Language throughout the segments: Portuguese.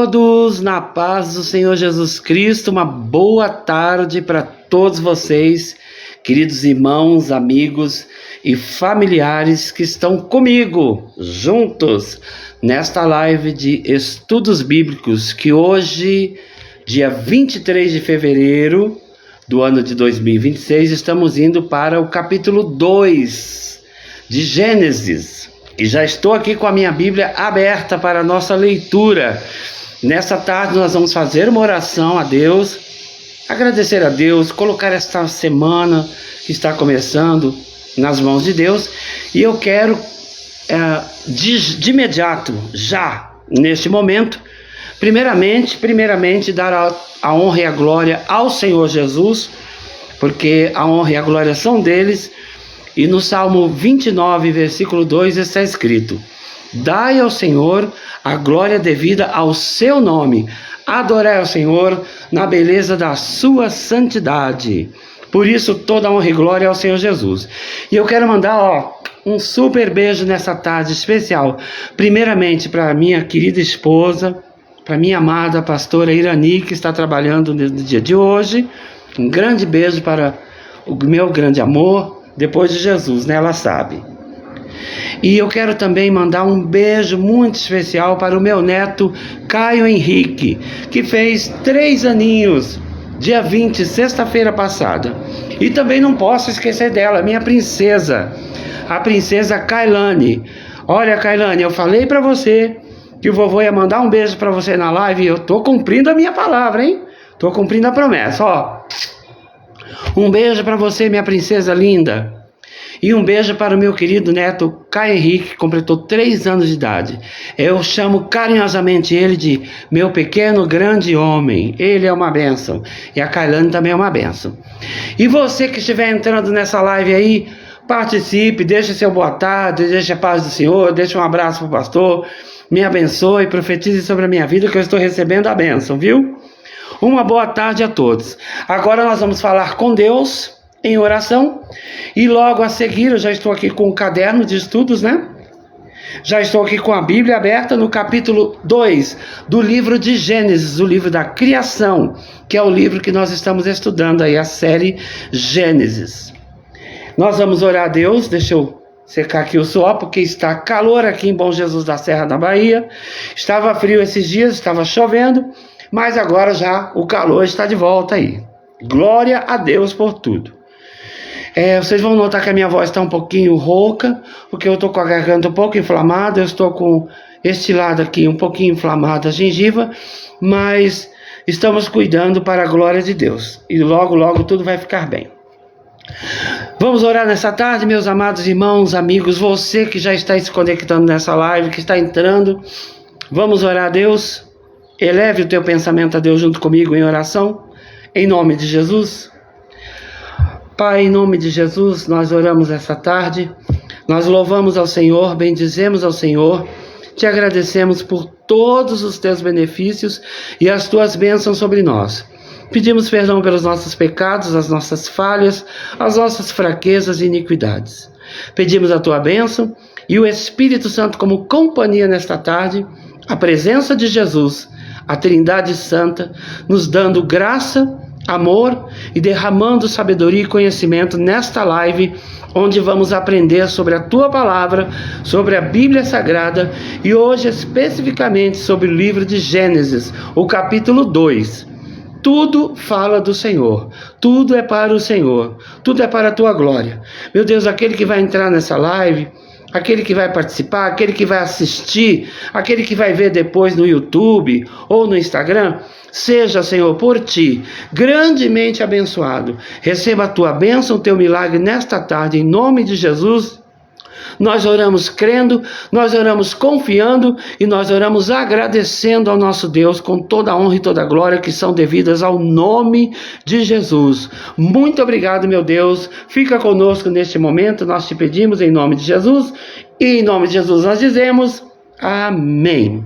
todos, na paz do Senhor Jesus Cristo, uma boa tarde para todos vocês, queridos irmãos, amigos e familiares que estão comigo, juntos, nesta live de estudos bíblicos, que hoje, dia 23 de fevereiro do ano de 2026, estamos indo para o capítulo 2 de Gênesis. E já estou aqui com a minha Bíblia aberta para a nossa leitura. Nessa tarde nós vamos fazer uma oração a Deus, agradecer a Deus, colocar esta semana que está começando nas mãos de Deus. E eu quero, de imediato, já neste momento, primeiramente dar a honra e a glória ao Senhor Jesus, porque a honra e a glória são deles. E no Salmo 29, versículo 2, está escrito: dai ao Senhor a glória devida ao seu nome, adorai ao Senhor na beleza da sua santidade. Por isso toda honra e glória ao Senhor Jesus. E eu quero mandar um super beijo nessa tarde especial, primeiramente para minha querida esposa, para minha amada pastora Irani, que está trabalhando no dia de hoje. Um grande beijo para o meu grande amor, depois de Jesus, né? Ela sabe. E eu quero também mandar um beijo muito especial para o meu neto Caio Henrique, que fez 3 aninhos, dia 20, sexta-feira passada. E também não posso esquecer dela, minha princesa, a princesa Kailane. Olha, Kailane, eu falei para você que o vovô ia mandar um beijo para você na live, e eu tô cumprindo a minha palavra, hein? Tô cumprindo a promessa, ó. Um beijo para você, minha princesa linda. E um beijo para o meu querido neto Caio Henrique, que completou 3 anos de idade. Eu chamo carinhosamente ele de meu pequeno grande homem. Ele é uma bênção. E a Kailane também é uma bênção. E você que estiver entrando nessa live aí, participe, deixe seu boa tarde, deixe a paz do Senhor, deixe um abraço para o pastor, me abençoe, profetize sobre a minha vida, que eu estou recebendo a bênção, viu? Uma boa tarde a todos. Agora nós vamos falar com Deus em oração. E logo a seguir, eu já estou aqui com o caderno de estudos, né? Já estou aqui com a Bíblia aberta no capítulo 2 do livro de Gênesis, o livro da criação, que é o livro que nós estamos estudando aí, a série Gênesis. Nós vamos orar a Deus. Deixa eu secar aqui o suor, porque está calor aqui em Bom Jesus da Serra, na Bahia. Estava frio esses dias, estava chovendo, mas agora já o calor está de volta aí. Glória a Deus por tudo. Vocês vão notar que a minha voz está um pouquinho rouca, porque eu estou com a garganta um pouco inflamada, eu estou com este lado aqui um pouquinho inflamado, a gengiva, mas estamos cuidando para a glória de Deus. E logo, logo tudo vai ficar bem. Vamos orar nessa tarde, meus amados irmãos, amigos, você que já está se conectando nessa live, que está entrando. Vamos orar a Deus. Eleve o teu pensamento a Deus junto comigo em oração, em nome de Jesus. Pai, em nome de Jesus, nós oramos essa tarde, nós louvamos ao Senhor, bendizemos ao Senhor, te agradecemos por todos os teus benefícios e as tuas bênçãos sobre nós. Pedimos perdão pelos nossos pecados, as nossas falhas, as nossas fraquezas e iniquidades. Pedimos a tua bênção e o Espírito Santo como companhia nesta tarde, a presença de Jesus, a Trindade Santa, nos dando graça, amor e derramando sabedoria e conhecimento nesta live, onde vamos aprender sobre a tua palavra, sobre a Bíblia Sagrada e hoje especificamente sobre o livro de Gênesis, o capítulo 2. Tudo fala do Senhor, tudo é para o Senhor, tudo é para a tua glória. Meu Deus, aquele que vai entrar nessa live, aquele que vai participar, aquele que vai assistir, aquele que vai ver depois no YouTube ou no Instagram, seja, Senhor, por ti, grandemente abençoado. Receba a tua bênção, o teu milagre nesta tarde, em nome de Jesus. Nós oramos crendo, nós oramos confiando e nós oramos agradecendo ao nosso Deus com toda a honra e toda a glória que são devidas ao nome de Jesus. Muito obrigado, meu Deus. Fica conosco neste momento, nós te pedimos em nome de Jesus. E em nome de Jesus nós dizemos amém.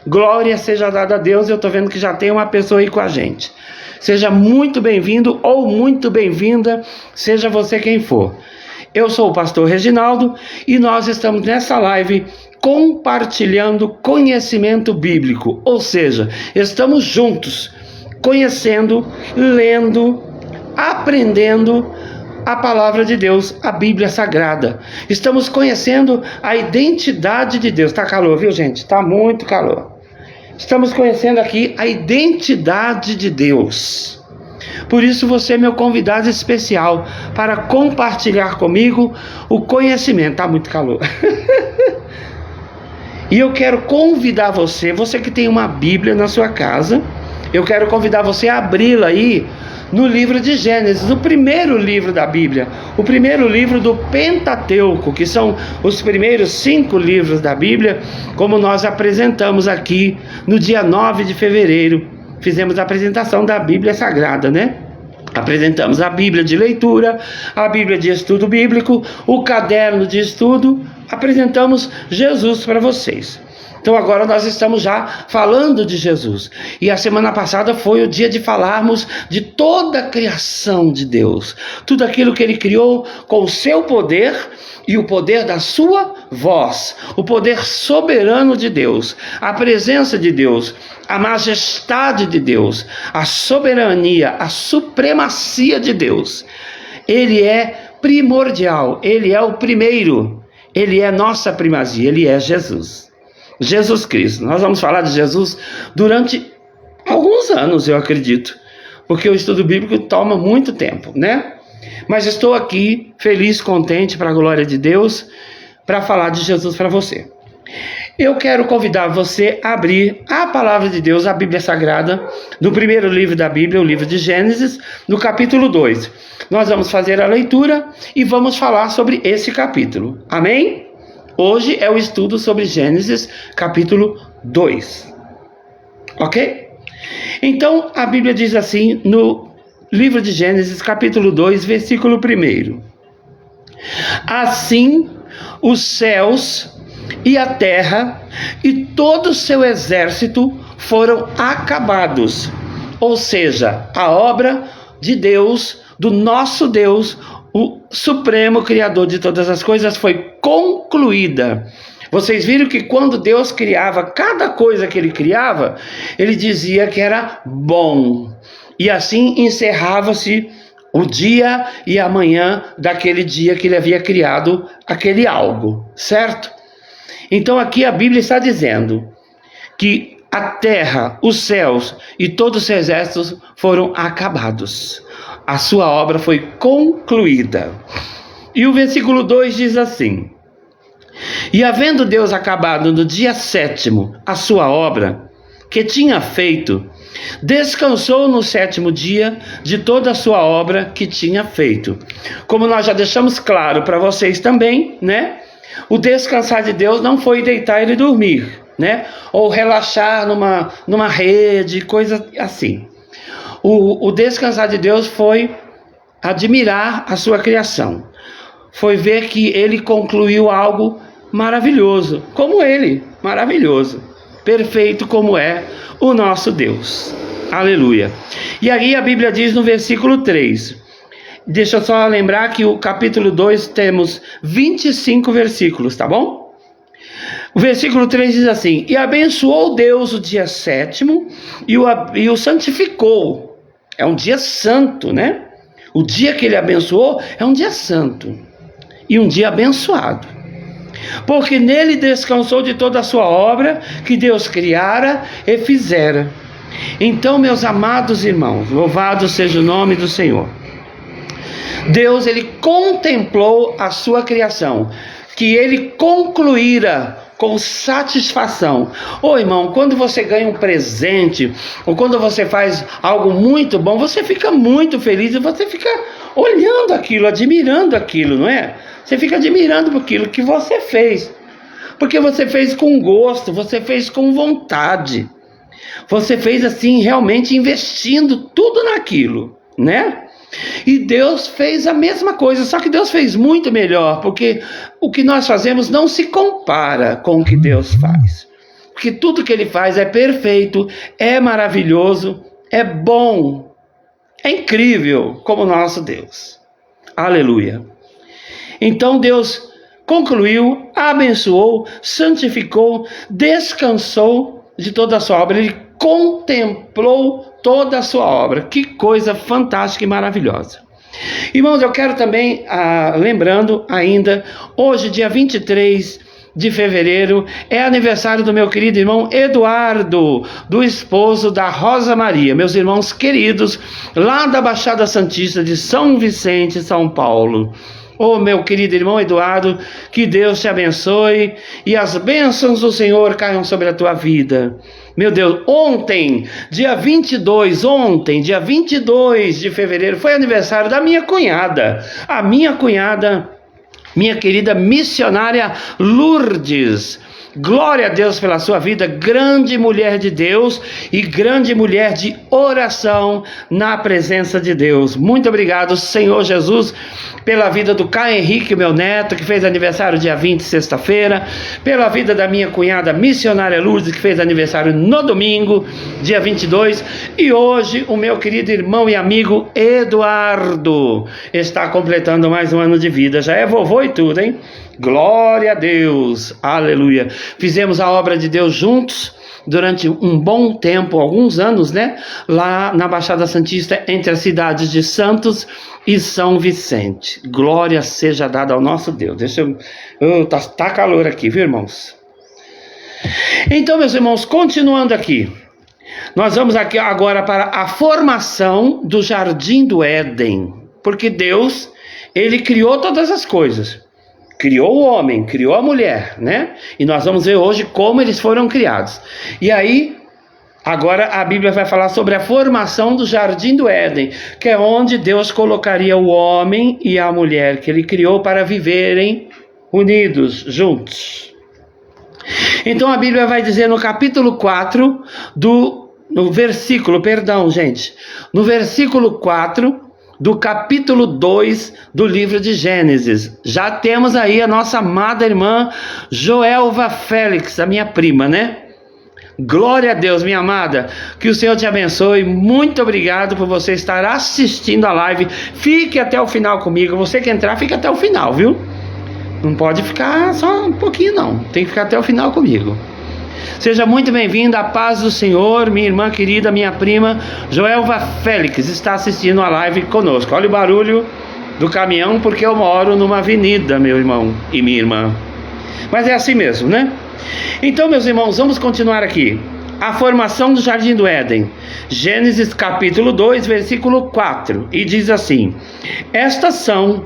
Glória seja dada a Deus. Eu estou vendo que já tem uma pessoa aí com a gente. Seja muito bem-vindo ou muito bem-vinda, seja você quem for. Eu sou o pastor Reginaldo e nós estamos nessa live compartilhando conhecimento bíblico, ou seja, estamos juntos, conhecendo, lendo, aprendendo a palavra de Deus, a Bíblia Sagrada. Estamos conhecendo a identidade de Deus. Tá calor, viu, gente? Tá muito calor. Estamos conhecendo aqui a identidade de Deus. Por isso você é meu convidado especial para compartilhar comigo o conhecimento. Tá muito calor. E eu quero convidar você que tem uma Bíblia na sua casa, eu quero convidar você a abri-la aí no livro de Gênesis, o primeiro livro da Bíblia, o primeiro livro do Pentateuco, que são os primeiros 5 livros da Bíblia, como nós apresentamos aqui no dia 9 de fevereiro. Fizemos a apresentação da Bíblia Sagrada, né? Apresentamos a Bíblia de leitura, a Bíblia de estudo bíblico, o caderno de estudo, apresentamos Jesus para vocês. Então agora nós estamos já falando de Jesus. E a semana passada foi o dia de falarmos de toda a criação de Deus. Tudo aquilo que Ele criou com o seu poder e o poder da sua voz. O poder soberano de Deus. A presença de Deus. A majestade de Deus. A soberania, a supremacia de Deus. Ele é primordial. Ele é o primeiro. Ele é nossa primazia. Ele é Jesus. Jesus Cristo. Nós vamos falar de Jesus durante alguns anos, eu acredito, porque o estudo bíblico toma muito tempo, né? Mas estou aqui feliz, contente, para a glória de Deus, para falar de Jesus para você. Eu quero convidar você a abrir a palavra de Deus, a Bíblia Sagrada, no primeiro livro da Bíblia, o livro de Gênesis, no capítulo 2. Nós vamos fazer a leitura e vamos falar sobre esse capítulo. Amém? Hoje é o estudo sobre Gênesis, capítulo 2. Ok? Então, a Bíblia diz assim, no livro de Gênesis, capítulo 2, versículo 1. Assim, os céus e a terra e todo o seu exército foram acabados. Ou seja, a obra de Deus, do nosso Deus, o Supremo Criador de todas as coisas, foi concluída. Vocês viram que quando Deus criava, cada coisa que Ele criava, Ele dizia que era bom. E assim encerrava-se o dia e a manhã daquele dia que Ele havia criado aquele algo, certo? Então aqui a Bíblia está dizendo que a terra, os céus e todos os seus exércitos foram acabados. A sua obra foi concluída. E o versículo 2 diz assim: E havendo Deus acabado no dia 7º a sua obra que tinha feito, descansou no 7º dia de toda a sua obra que tinha feito. Como nós já deixamos claro para vocês também, né? O descansar de Deus não foi deitar e dormir, né? Ou relaxar numa rede, coisa assim. O descansar de Deus foi admirar a sua criação. Foi ver que Ele concluiu algo maravilhoso, como Ele, maravilhoso, perfeito como é o nosso Deus. Aleluia. E aí a Bíblia diz no versículo 3, deixa eu só lembrar que o capítulo 2 temos 25 versículos, tá bom? O versículo 3 diz assim: E abençoou Deus o dia 7º e o santificou. É um dia santo, né? O dia que Ele abençoou é um dia santo e um dia abençoado, porque nele descansou de toda a sua obra que Deus criara e fizera. Então, meus amados irmãos, louvado seja o nome do Senhor. Deus, Ele contemplou a sua criação, que Ele concluíra com satisfação. Ô irmão, quando você ganha um presente, ou quando você faz algo muito bom, você fica muito feliz e você fica olhando aquilo, admirando aquilo, não é? Você fica admirando aquilo que você fez, porque você fez com gosto, você fez com vontade, você fez assim realmente investindo tudo naquilo, né? E Deus fez a mesma coisa, só que Deus fez muito melhor, porque o que nós fazemos não se compara com o que Deus faz, porque tudo que Ele faz é perfeito, é maravilhoso, é bom, é incrível como o nosso Deus. Aleluia. Então Deus concluiu, abençoou, santificou, descansou de toda a sua obra. Ele contemplou toda a sua obra. Que coisa fantástica e maravilhosa. Irmãos, eu quero também, lembrando ainda, hoje, dia 23 de fevereiro, é aniversário do meu querido irmão Eduardo, do esposo da Rosa Maria, meus irmãos queridos, lá da Baixada Santista de São Vicente, São Paulo. Oh, meu querido irmão Eduardo, que Deus te abençoe e as bênçãos do Senhor caiam sobre a tua vida. Meu Deus, ontem, dia 22 de fevereiro, foi aniversário da minha cunhada. A minha cunhada, minha querida missionária Lourdes. Glória a Deus pela sua vida, grande mulher de Deus e grande mulher de oração na presença de Deus. Muito obrigado, Senhor Jesus, pela vida do Caio Henrique, meu neto, que fez aniversário dia 20, sexta-feira, pela vida da minha cunhada missionária Lourdes, que fez aniversário no domingo, dia 22, e hoje o meu querido irmão e amigo Eduardo está completando mais um ano de vida. Já é vovô e tudo, hein? Glória a Deus, aleluia. Fizemos a obra de Deus juntos durante um bom tempo, alguns anos, né? Lá na Baixada Santista, entre as cidades de Santos e São Vicente. Glória seja dada ao nosso Deus. Tá calor aqui, viu, irmãos? Então, meus irmãos, continuando aqui, nós vamos aqui agora para a formação do Jardim do Éden, porque Deus, Ele criou todas as coisas. Criou o homem, criou a mulher, né? E nós vamos ver hoje como eles foram criados. E aí, agora a Bíblia vai falar sobre a formação do Jardim do Éden, que é onde Deus colocaria o homem e a mulher que Ele criou para viverem unidos, juntos. Então a Bíblia vai dizer no capítulo 4, no versículo 4, do capítulo 2 do livro de Gênesis. Já temos aí a nossa amada irmã Joelva Félix, a minha prima, né? Glória a Deus, minha amada, que o Senhor te abençoe. Muito obrigado por você estar assistindo a live. Fique até o final comigo. Você que entrar, fica até o final, viu? Não pode ficar só um pouquinho, não. Tem que ficar até o final comigo. Seja muito bem-vinda, a paz do Senhor, minha irmã querida, minha prima Joelva Félix está assistindo a live conosco. Olha o barulho do caminhão, porque eu moro numa avenida, meu irmão e minha irmã. Mas é assim mesmo, né? Então, meus irmãos, vamos continuar aqui. A formação do Jardim do Éden. Gênesis capítulo 2, versículo 4. E diz assim: estas são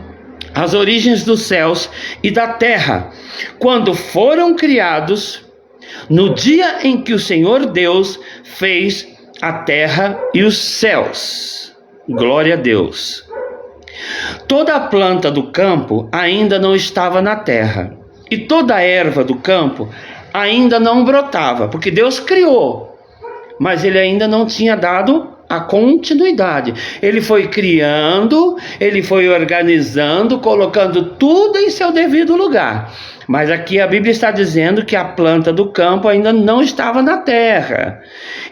as origens dos céus e da terra, quando foram criados, no dia em que o Senhor Deus fez a terra e os céus. Glória a Deus. Toda a planta do campo ainda não estava na terra, e toda a erva do campo ainda não brotava, porque Deus criou, mas Ele ainda não tinha dado a continuidade. Ele foi criando, Ele foi organizando, colocando tudo em seu devido lugar. Mas aqui a Bíblia está dizendo que a planta do campo ainda não estava na terra,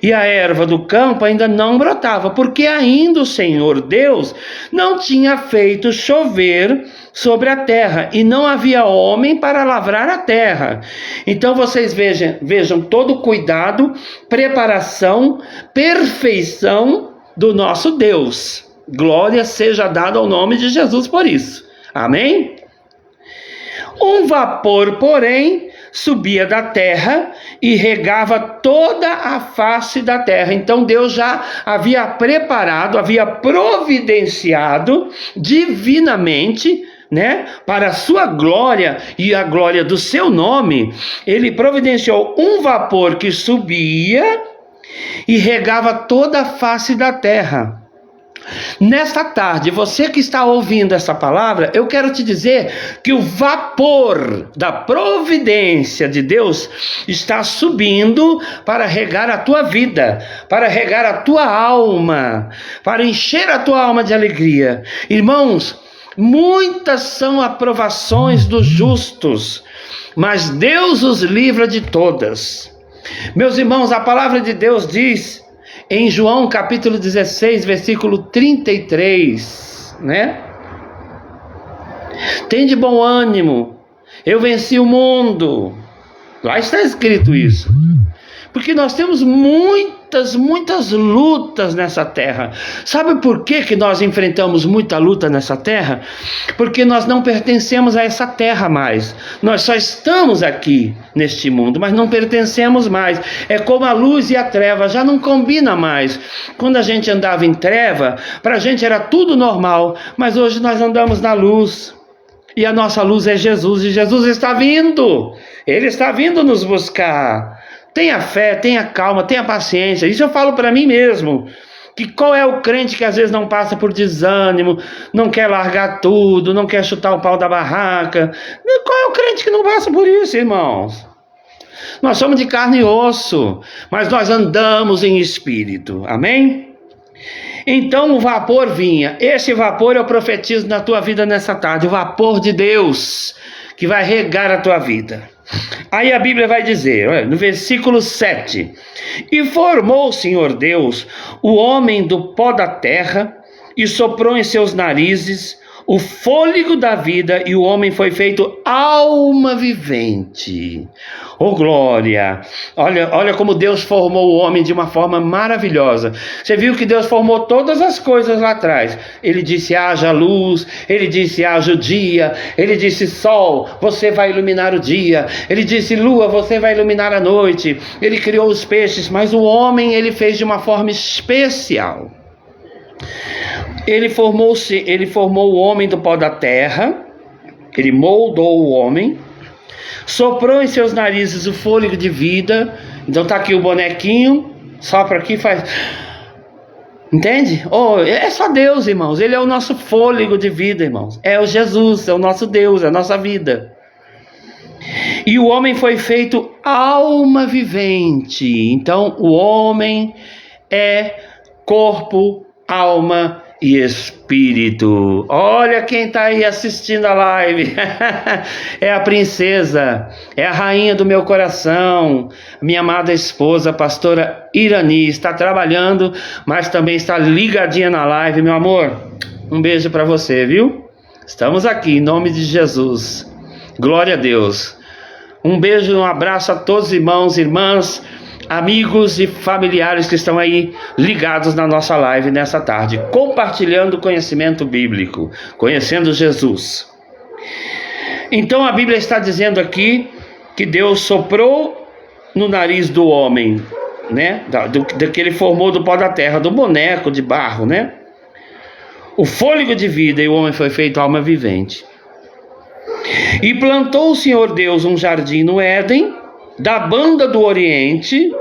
e a erva do campo ainda não brotava, porque ainda o Senhor Deus não tinha feito chover sobre a terra, e não havia homem para lavrar a terra. Então vocês vejam todo o cuidado, preparação, perfeição do nosso Deus. Glória seja dada ao nome de Jesus por isso. Amém? Um vapor, porém, subia da terra e regava toda a face da terra. Então Deus já havia preparado, havia providenciado divinamente, né, para a sua glória e a glória do seu nome. Ele providenciou um vapor que subia e regava toda a face da terra. Nesta tarde, você que está ouvindo essa palavra, eu quero te dizer que o vapor da providência de Deus está subindo para regar a tua vida, para regar a tua alma, para encher a tua alma de alegria. Irmãos, muitas são aprovações dos justos, mas Deus os livra de todas. Meus irmãos, a palavra de Deus diz em João capítulo 16, versículo 33, né? Tem de bom ânimo, eu venci o mundo. Lá está escrito isso. Porque nós temos muitas lutas nessa terra. Sabe por que nós enfrentamos muita luta nessa terra? Porque nós não pertencemos a essa terra mais. Nós só estamos aqui neste mundo, mas não pertencemos mais. É como a luz e a treva, já não combina mais. Quando a gente andava em treva, para a gente era tudo normal, mas hoje nós andamos na luz. E a nossa luz é Jesus, e Jesus está vindo. Ele está vindo nos buscar. Tenha fé, tenha calma, tenha paciência. Isso eu falo para mim mesmo. Que qual é o crente que às vezes não passa por desânimo, não quer largar tudo, não quer chutar o pau da barraca? Qual é o crente que não passa por isso, irmãos? Nós somos de carne e osso, mas nós andamos em espírito. Amém? Então o vapor vinha. Esse vapor eu profetizo na tua vida nessa tarde. O vapor de Deus que vai regar a tua vida. Aí a Bíblia vai dizer, olha, no versículo 7: E formou o Senhor Deus o homem do pó da terra, e soprou em seus narizes o fôlego da vida, e o homem foi feito alma vivente. Oh glória! Olha como Deus formou o homem de uma forma maravilhosa. Você viu que Deus formou todas as coisas lá atrás. Ele disse haja luz, ele disse haja o dia, ele disse sol, você vai iluminar o dia, ele disse lua, você vai iluminar a noite. Ele criou os peixes, mas o homem ele fez de uma forma especial. Ele formou o homem do pó da terra, ele moldou o homem, soprou em seus narizes o fôlego de vida. Então tá aqui o bonequinho, sopra aqui, faz... Entende? Oh, é só Deus, irmãos. Ele é o nosso fôlego de vida, irmãos. É o Jesus, é o nosso Deus, é a nossa vida. E o homem foi feito alma vivente. Então o homem é corpo, alma e espírito. Olha quem está aí assistindo a live. É a princesa, é a rainha do meu coração, minha amada esposa, pastora Irani. Está trabalhando, mas também está ligadinha na live. Meu amor, um beijo para você, viu? Estamos aqui em nome de Jesus. Glória a Deus. Um beijo, um abraço a todos os irmãos, irmãs, amigos e familiares que estão aí ligados na nossa live nessa tarde, compartilhando conhecimento bíblico, conhecendo Jesus. Então a Bíblia está dizendo aqui que Deus soprou no nariz do homem, né? Do que ele formou do pó da terra, do boneco de barro, né? O fôlego de vida, e o homem foi feito alma vivente. E plantou o Senhor Deus um jardim no Éden, da banda do Oriente,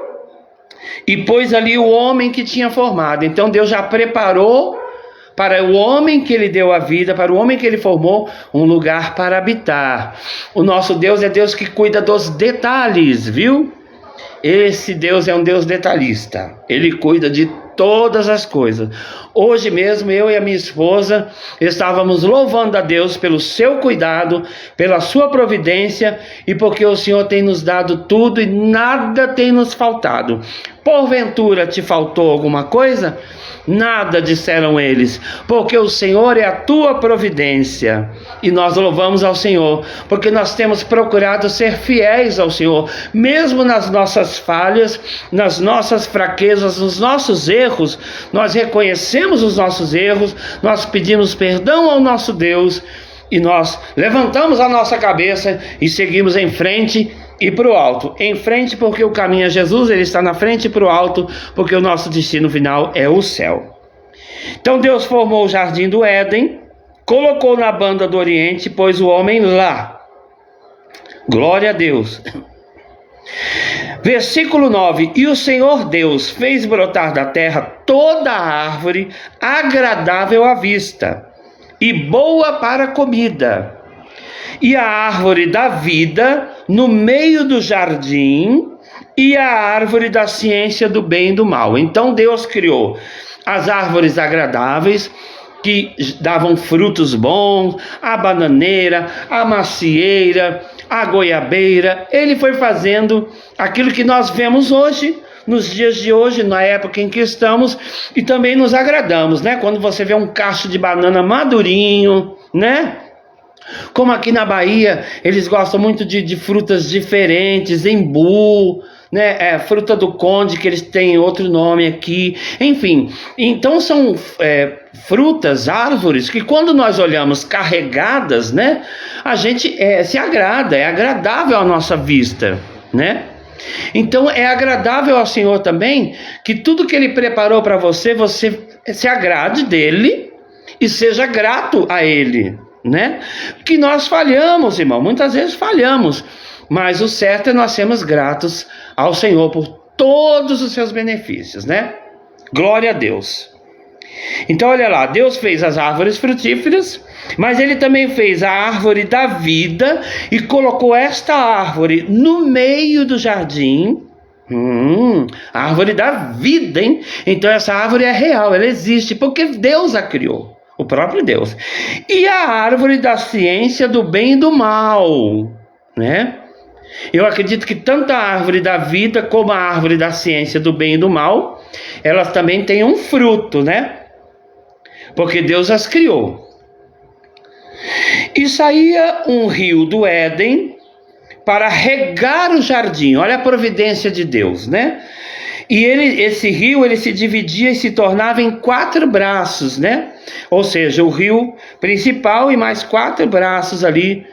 e pôs ali o homem que tinha formado. Então Deus já preparou para o homem que ele deu a vida, para o homem que ele formou, um lugar para habitar. O nosso Deus é Deus que cuida dos detalhes, viu? Esse Deus é um Deus detalhista. Ele cuida de todas as coisas. Hoje mesmo eu e a minha esposa estávamos louvando a Deus pelo seu cuidado, pela sua providência e porque o Senhor tem nos dado tudo e nada tem nos faltado. Porventura te faltou alguma coisa? Nada, disseram eles, porque o Senhor é a tua providência. E nós louvamos ao Senhor, porque nós temos procurado ser fiéis ao Senhor, mesmo nas nossas falhas, nas nossas fraquezas, nos nossos erros. Nós reconhecemos os nossos erros, nós pedimos perdão ao nosso Deus, e nós levantamos a nossa cabeça e seguimos em frente e para o alto. Em frente porque o caminho é Jesus, ele está na frente, e para o alto porque o nosso destino final é o céu. Então Deus formou o jardim do Éden, colocou na banda do Oriente, pôs o homem lá. Glória a Deus. Versículo 9: E o Senhor Deus fez brotar da terra toda a árvore agradável à vista e boa para a comida, e a árvore da vida no meio do jardim, e a árvore da ciência do bem e do mal. Então Deus criou as árvores agradáveis, que davam frutos bons, a bananeira, a macieira, a goiabeira. Ele foi fazendo aquilo que nós vemos hoje, nos dias de hoje, na época em que estamos, e também nos agradamos, né? Quando você vê um cacho de banana madurinho, né? Como aqui na Bahia, eles gostam muito de frutas diferentes, embu, né? Fruta do conde, que eles têm outro nome aqui. Enfim, então são frutas, árvores, que quando nós olhamos carregadas, né? A gente se agrada, é agradável à nossa vista, né? Então é agradável ao Senhor também que tudo que Ele preparou para você, você se agrade dele e seja grato a Ele, né? Que nós falhamos, irmão, muitas vezes falhamos, mas o certo é nós sermos gratos ao Senhor por todos os seus benefícios, né? Glória a Deus. Então olha lá, Deus fez as árvores frutíferas, mas Ele também fez a árvore da vida e colocou esta árvore no meio do jardim. Árvore da vida, hein? Então essa árvore é real, ela existe porque Deus a criou, o próprio Deus. E a árvore da ciência do bem e do mal, né? Eu acredito que tanto a árvore da vida como a árvore da ciência do bem e do mal, elas também têm um fruto, né? Porque Deus as criou. E saía um rio do Éden para regar o jardim. Olha a providência de Deus, né? E esse rio, ele se dividia e se tornava em 4 braços, né? Ou seja, o rio principal e mais 4 braços ali,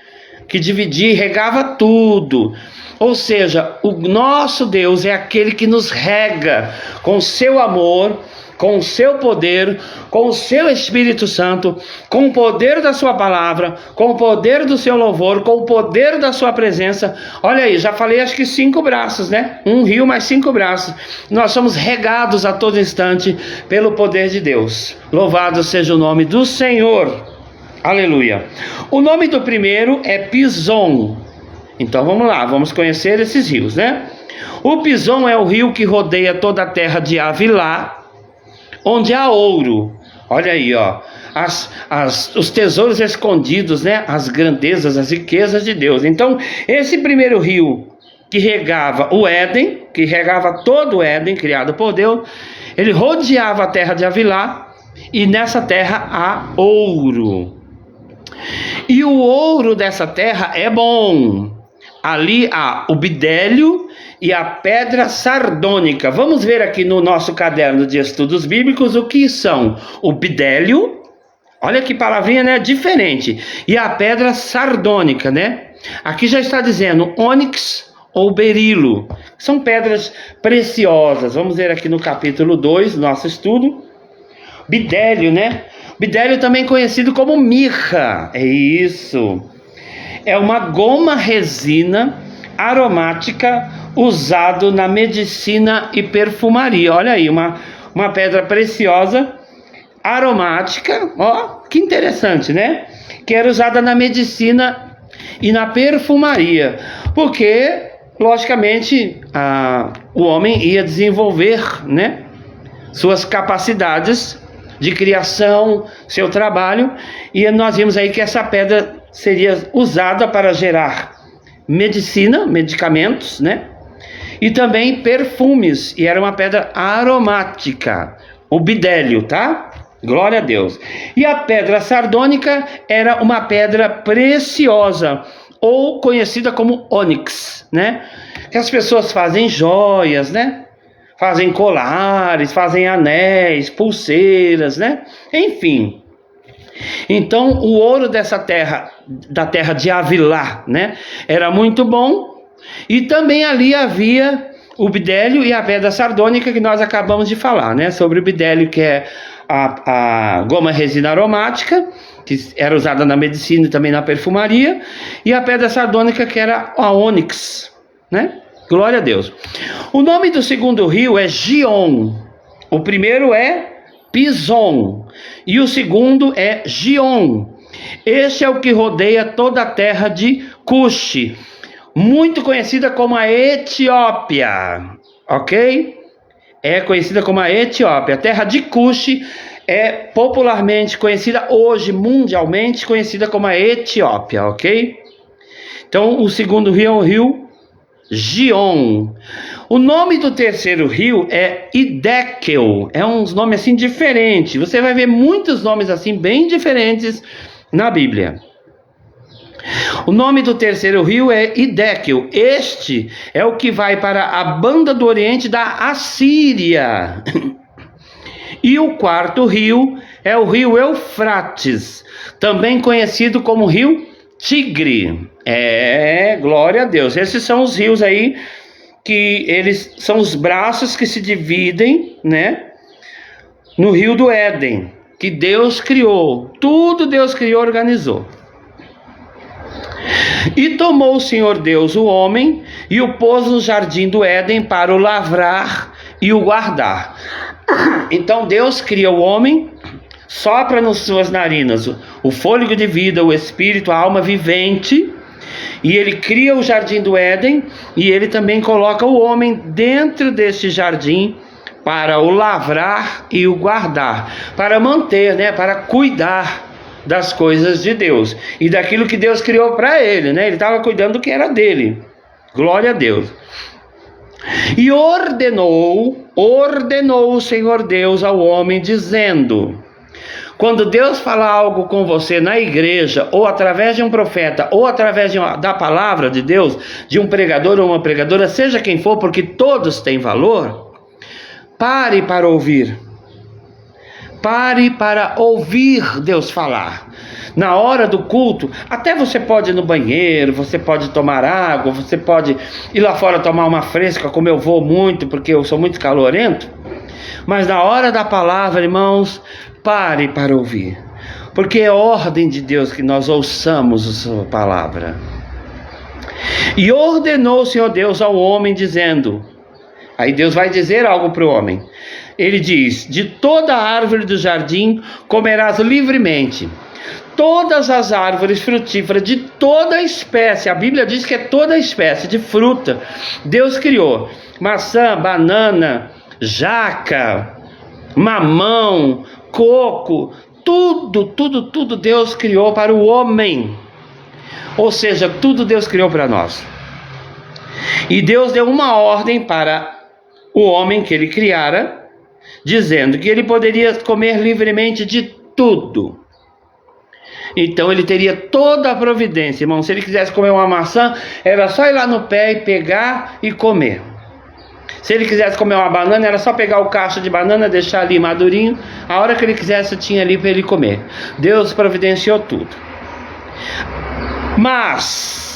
que dividia e regava tudo. Ou seja, o nosso Deus é aquele que nos rega com o seu amor, com o seu poder, com o seu Espírito Santo, com o poder da sua palavra, com o poder do seu louvor, com o poder da sua presença. Olha aí, já falei acho que 5 braços, né? Um rio mais 5 braços. Nós somos regados a todo instante pelo poder de Deus. Louvado seja o nome do Senhor. Aleluia. O nome do primeiro é Pison. Então vamos lá, vamos conhecer esses rios, né? O Pison é o rio que rodeia toda a terra de Havilá, onde há ouro. Olha aí, ó, os tesouros escondidos, né? As grandezas, as riquezas de Deus. Então, esse primeiro rio que regava o Éden, que regava todo o Éden criado por Deus, ele rodeava a terra de Havilá, e nessa terra há ouro. E o ouro dessa terra é bom. Ali há o bidélio e a pedra sardônica. Vamos ver aqui no nosso caderno de estudos bíblicos o que são o bidélio. Olha que palavrinha, né? Diferente. E a pedra sardônica, né? Aqui já está dizendo ônix ou berilo. São pedras preciosas. Vamos ver aqui no capítulo 2 do nosso estudo. Bidélio, né? Bidélio também conhecido como mirra. É isso. É uma goma resina aromática usado na medicina e perfumaria. Olha aí, uma pedra preciosa, aromática, ó, que interessante, né? Que era usada na medicina e na perfumaria, porque, logicamente, o homem ia desenvolver, né, suas capacidades de criação, seu trabalho, e nós vimos aí que essa pedra seria usada para gerar medicina, medicamentos, né? E também perfumes, e era uma pedra aromática, o bidélio, tá? Glória a Deus. E a pedra sardônica era uma pedra preciosa, ou conhecida como ônix, né? Que as pessoas fazem joias, né? Fazem colares, fazem anéis, pulseiras, né? Enfim. Então, o ouro dessa terra, da terra de Havilá, né? Era muito bom. E também ali havia o bidélio e a pedra sardônica que nós acabamos de falar, né? Sobre o bidélio, que é a goma resina aromática, que era usada na medicina e também na perfumaria. E a pedra sardônica, que era a ônix, né? Glória a Deus. O nome do segundo rio é Gion. O primeiro é Pison e o segundo é Gion. Este é o que rodeia toda a terra de Cuxi, muito conhecida como a Etiópia, ok? É conhecida como a Etiópia. A terra de Cuxi é popularmente conhecida hoje, mundialmente conhecida como a Etiópia, ok? Então, o segundo rio é o rio Gion. O nome do terceiro rio é Hiddekel. É uns nomes assim diferentes. Você vai ver muitos nomes assim bem diferentes na Bíblia. O nome do terceiro rio é Hiddekel. Este é o que vai para a banda do oriente da Assíria. E o quarto rio é o rio Eufrates, também conhecido como rio Tigre. Glória a Deus. Esses são os rios aí, que eles são os braços que se dividem, né, no rio do Éden, que Deus criou. Tudo Deus criou, organizou. E tomou o Senhor Deus o homem e o pôs no jardim do Éden para o lavrar e o guardar. Então Deus cria o homem, sopra nas suas narinas o fôlego de vida, o espírito, a alma vivente, e ele cria o jardim do Éden, e ele também coloca o homem dentro deste jardim para o lavrar e o guardar, para manter, né, para cuidar das coisas de Deus e daquilo que Deus criou para ele, né? Ele estava cuidando do que era dele. Glória a Deus. E ordenou o Senhor Deus ao homem, dizendo: quando Deus falar algo com você na igreja, ou através de um profeta, ou através da palavra de Deus, de um pregador ou uma pregadora, seja quem for, porque todos têm valor, pare para ouvir. Pare para ouvir Deus falar. Na hora do culto, até você pode ir no banheiro, você pode tomar água, você pode ir lá fora tomar uma fresca, como eu vou muito, porque eu sou muito calorento. Mas na hora da palavra, irmãos, pare para ouvir. Porque é ordem de Deus que nós ouçamos a sua palavra. E ordenou o Senhor Deus ao homem, dizendo... Aí Deus vai dizer algo para o homem. Ele diz: de toda árvore do jardim comerás livremente. Todas as árvores frutíferas de toda espécie, a Bíblia diz que é toda espécie de fruta, Deus criou. Maçã, banana, jaca, mamão, coco, tudo Deus criou para o homem. Ou seja, tudo Deus criou para nós. E Deus deu uma ordem para o homem que ele criara, dizendo que ele poderia comer livremente de tudo. Então ele teria toda a providência, irmão. Se ele quisesse comer uma maçã, era só ir lá no pé e pegar e comer. Se ele quisesse comer uma banana, era só pegar o cacho de banana, deixar ali madurinho. A hora que ele quisesse, tinha ali para ele comer. Deus providenciou tudo. Mas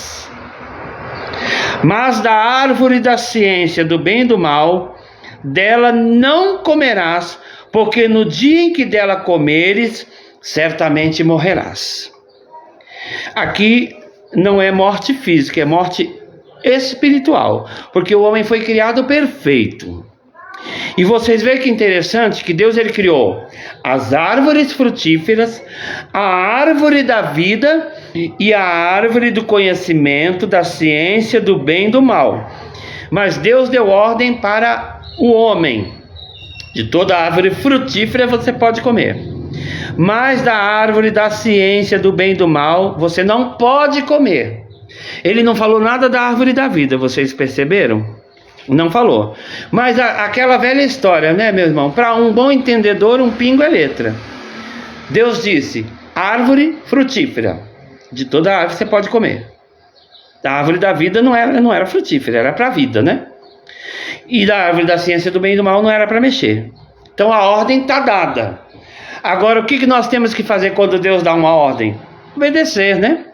da árvore da ciência do bem e do mal, dela não comerás, porque no dia em que dela comeres, certamente morrerás. Aqui não é morte física, é morte espiritual, porque o homem foi criado perfeito. E vocês veem que interessante que Deus ele criou as árvores frutíferas, a árvore da vida e a árvore do conhecimento, da ciência, do bem e do mal. Mas Deus deu ordem para o homem: de toda árvore frutífera você pode comer, mas da árvore da ciência, do bem e do mal, você não pode comer. Ele não falou nada da árvore da vida, vocês perceberam? Não falou. Mas aquela velha história, né, meu irmão? Para um bom entendedor, um pingo é letra. Deus disse: árvore frutífera, de toda árvore você pode comer. A árvore da vida não era frutífera, era para a vida, né? E da árvore da ciência do bem e do mal não era para mexer. Então a ordem está dada. Agora o que nós temos que fazer quando Deus dá uma ordem? Obedecer, né?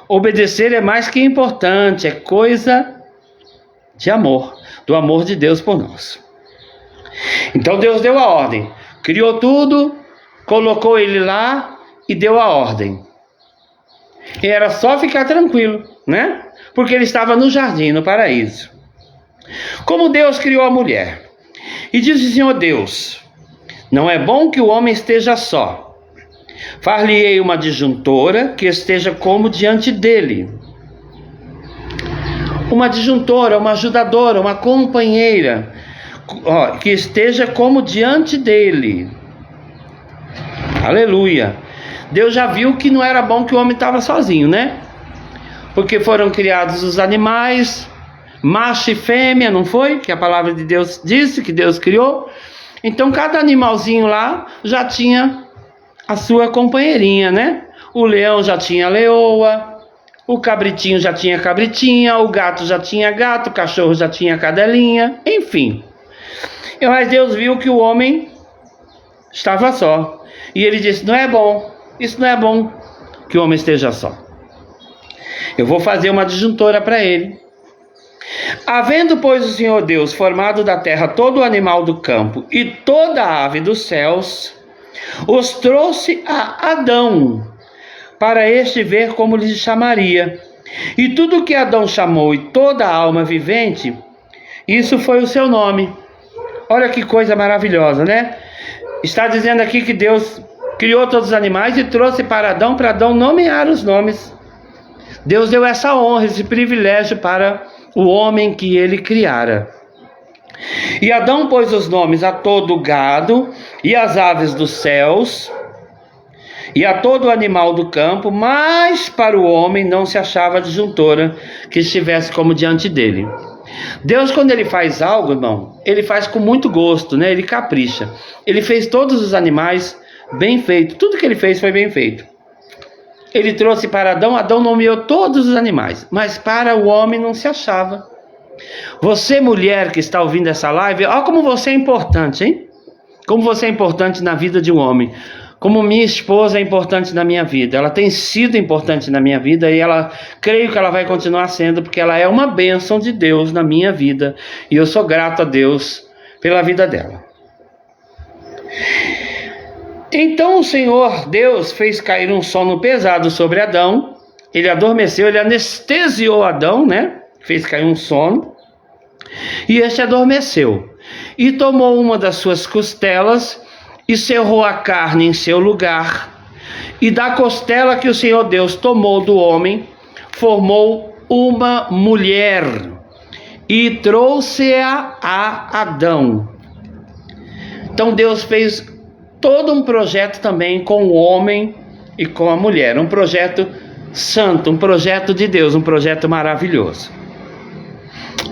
Obedecer é mais que importante, é coisa de amor, do amor de Deus por nós. Então Deus deu a ordem, criou tudo, colocou ele lá e deu a ordem. E era só ficar tranquilo, né? Porque ele estava no jardim, no paraíso. Como Deus criou a mulher. E disse o Senhor Deus: não é bom que o homem esteja só. Far-lhe-ei uma adjuntora que esteja como diante dele. Uma adjuntora, uma ajudadora, uma companheira, que esteja como diante dele. Aleluia. Deus já viu que não era bom que o homem estava sozinho, né? Porque foram criados os animais, macho e fêmea, não foi? Que a palavra de Deus disse, que Deus criou. Então cada animalzinho lá já tinha a sua companheirinha, né? O leão já tinha a leoa, O cabritinho já tinha cabritinha, o gato já tinha gato, o cachorro já tinha cadelinha, enfim. Mas Deus viu que o homem estava só. E ele disse: não é bom, isso não é bom que o homem esteja só. Eu vou fazer uma adjuntora para ele. Havendo, pois, o Senhor Deus formado da terra todo o animal do campo e toda a ave dos céus, os trouxe a Adão, para este ver como lhe chamaria. E tudo que Adão chamou e toda a alma vivente, isso foi o seu nome. Olha que coisa maravilhosa, né? Está dizendo aqui que Deus criou todos os animais e trouxe para Adão nomear os nomes. Deus deu essa honra, esse privilégio para o homem que ele criara. E Adão pôs os nomes a todo o gado e as aves dos céus e a todo animal do campo, mas para o homem não se achava adjuntora que estivesse como diante dele. Deus, quando ele faz algo, irmão, ele faz com muito gosto, né? Ele capricha. Ele fez todos os animais bem feito. Tudo que ele fez foi bem feito. Ele trouxe para Adão nomeou todos os animais, mas para o homem não se achava. Você, mulher que está ouvindo essa live, olha como você é importante, hein? Como você é importante na vida de um homem. Como minha esposa é importante na minha vida. Ela tem sido importante na minha vida e creio que ela vai continuar sendo, porque ela é uma bênção de Deus na minha vida. E eu sou grato a Deus pela vida dela. Então o Senhor Deus fez cair um sono pesado sobre Adão. Ele adormeceu, ele anestesiou Adão, né? Fez cair um sono. E este adormeceu. E tomou uma das suas costelas e cerrou a carne em seu lugar. E da costela que o Senhor Deus tomou do homem, formou uma mulher e trouxe-a a Adão. Então Deus fez todo um projeto também com o homem e com a mulher. Um projeto santo, um projeto de Deus, um projeto maravilhoso.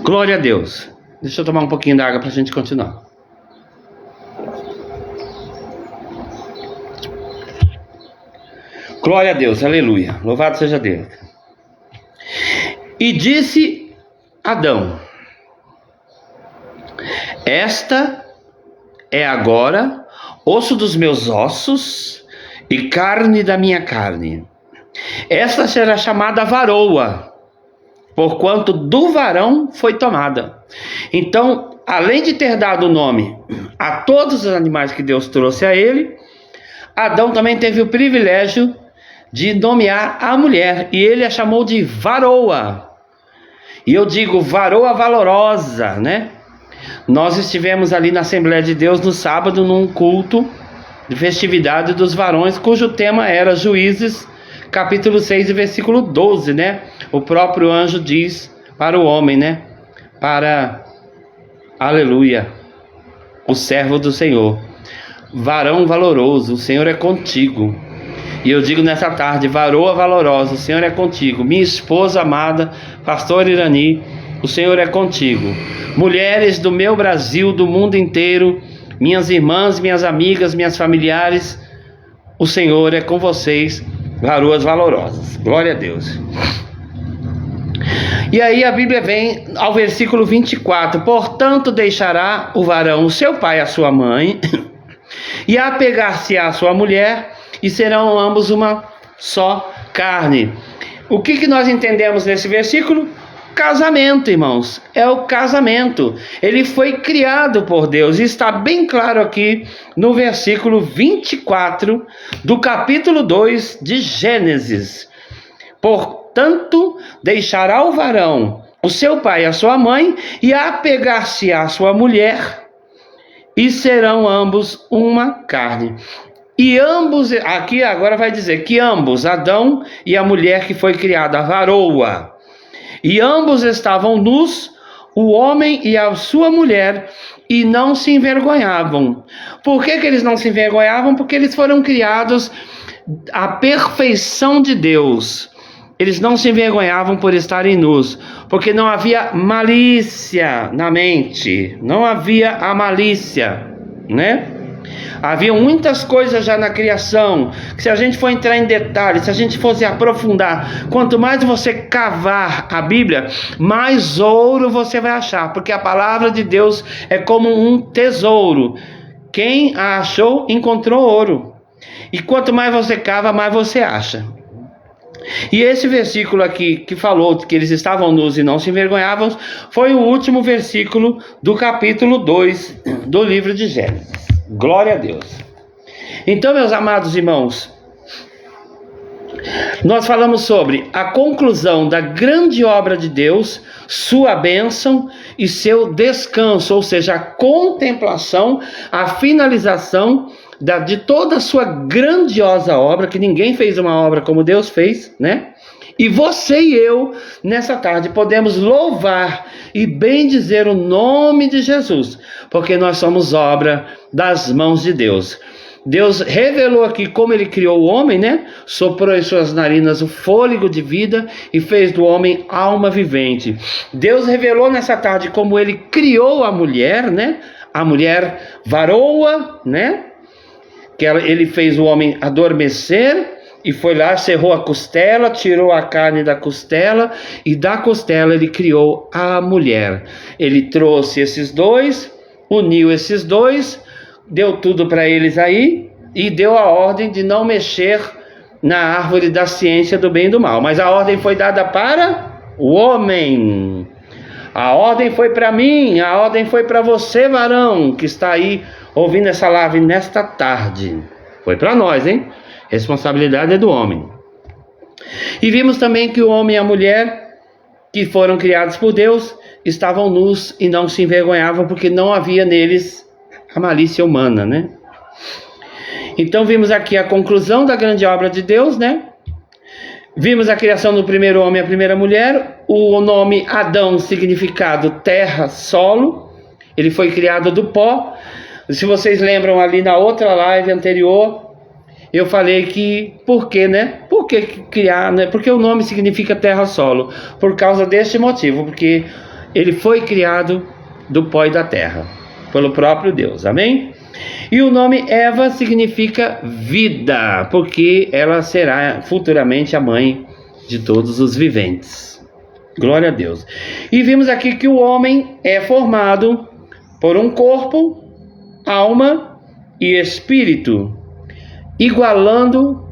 Glória a Deus. Deixa eu tomar um pouquinho d'água para a gente continuar. Glória a Deus, aleluia. Louvado seja Deus. E disse Adão: esta é agora osso dos meus ossos e carne da minha carne. Esta será chamada varoa, porquanto do varão foi tomada. Então, além de ter dado o nome a todos os animais que Deus trouxe a ele, Adão também teve o privilégio de nomear a mulher, e ele a chamou de varoa. E eu digo varoa valorosa, né? Nós estivemos ali na Assembleia de Deus no sábado, num culto de festividade dos varões, cujo tema era Juízes, capítulo 6 e versículo 12, né? O próprio anjo diz para o homem, né? Aleluia, o servo do Senhor, varão valoroso, o Senhor é contigo. E eu digo nessa tarde, varoa valorosa, o Senhor é contigo. Minha esposa amada, pastor Irani, o Senhor é contigo. Mulheres do meu Brasil, do mundo inteiro, minhas irmãs, minhas amigas, minhas familiares, o Senhor é com vocês, varoas valorosas. Glória a Deus. E aí a Bíblia vem ao versículo 24. Portanto deixará o varão o seu pai e a sua mãe, e apegar-se-á a sua mulher, e serão ambos uma só carne. O que nós entendemos nesse versículo? Casamento, irmãos, é o casamento. Ele foi criado por Deus, e está bem claro aqui no versículo 24 do capítulo 2 de Gênesis. Portanto, deixará o varão o seu pai e a sua mãe, e apegar-se à sua mulher, e serão ambos uma carne. E ambos, aqui agora vai dizer que ambos, Adão e a mulher que foi criada, a varoa, e ambos estavam nus, o homem e a sua mulher, e não se envergonhavam. Por que eles não se envergonhavam? Porque eles foram criados à perfeição de Deus. Eles não se envergonhavam por estarem nus, porque não havia malícia na mente, não havia a malícia, né? Havia muitas coisas já na criação, que se a gente for entrar em detalhes, se a gente fosse aprofundar, quanto mais você cavar a Bíblia, mais ouro você vai achar, porque a palavra de Deus é como um tesouro. Quem a achou, encontrou ouro. E quanto mais você cava, mais você acha. E esse versículo aqui, que falou que eles estavam nus e não se envergonhavam, foi o último versículo do capítulo 2 do livro de Gênesis. Glória a Deus. Então, meus amados irmãos, nós falamos sobre a conclusão da grande obra de Deus, sua bênção e seu descanso, ou seja, a contemplação, a finalização de toda a sua grandiosa obra, que ninguém fez uma obra como Deus fez, né? E você e eu, nessa tarde, podemos louvar e bendizer o nome de Jesus, porque nós somos obra das mãos de Deus. Deus revelou aqui como ele criou o homem, né? Soprou em suas narinas o fôlego de vida e fez do homem alma vivente. Deus revelou nessa tarde como ele criou a mulher, né? A mulher varoa, né? Ele fez o homem adormecer e foi lá, cerrou a costela, tirou a carne da costela e da costela ele criou a mulher. Ele trouxe esses dois, uniu esses dois, deu tudo para eles aí e deu a ordem de não mexer na árvore da ciência do bem e do mal. Mas a ordem foi dada para o homem. A ordem foi para mim, a ordem foi para você, varão, que está aí ouvindo essa live nesta tarde. Foi para nós, hein? Responsabilidade é do homem. E vimos também que o homem e a mulher, que foram criados por Deus, estavam nus e não se envergonhavam, porque não havia neles a malícia humana, né? Então vimos aqui a conclusão da grande obra de Deus, né? Vimos a criação do primeiro homem e a primeira mulher. O nome Adão, significado terra, solo. Ele foi criado do pó. Se vocês lembram ali na outra live anterior, eu falei que, por que, né? Por que criar, né? Porque o nome significa terra, solo. Por causa deste motivo, porque ele foi criado do pó e da terra, pelo próprio Deus, amém? E o nome Eva significa vida, porque ela será futuramente a mãe de todos os viventes. Glória a Deus. E vimos aqui que o homem é formado por um corpo, alma e espírito, igualando,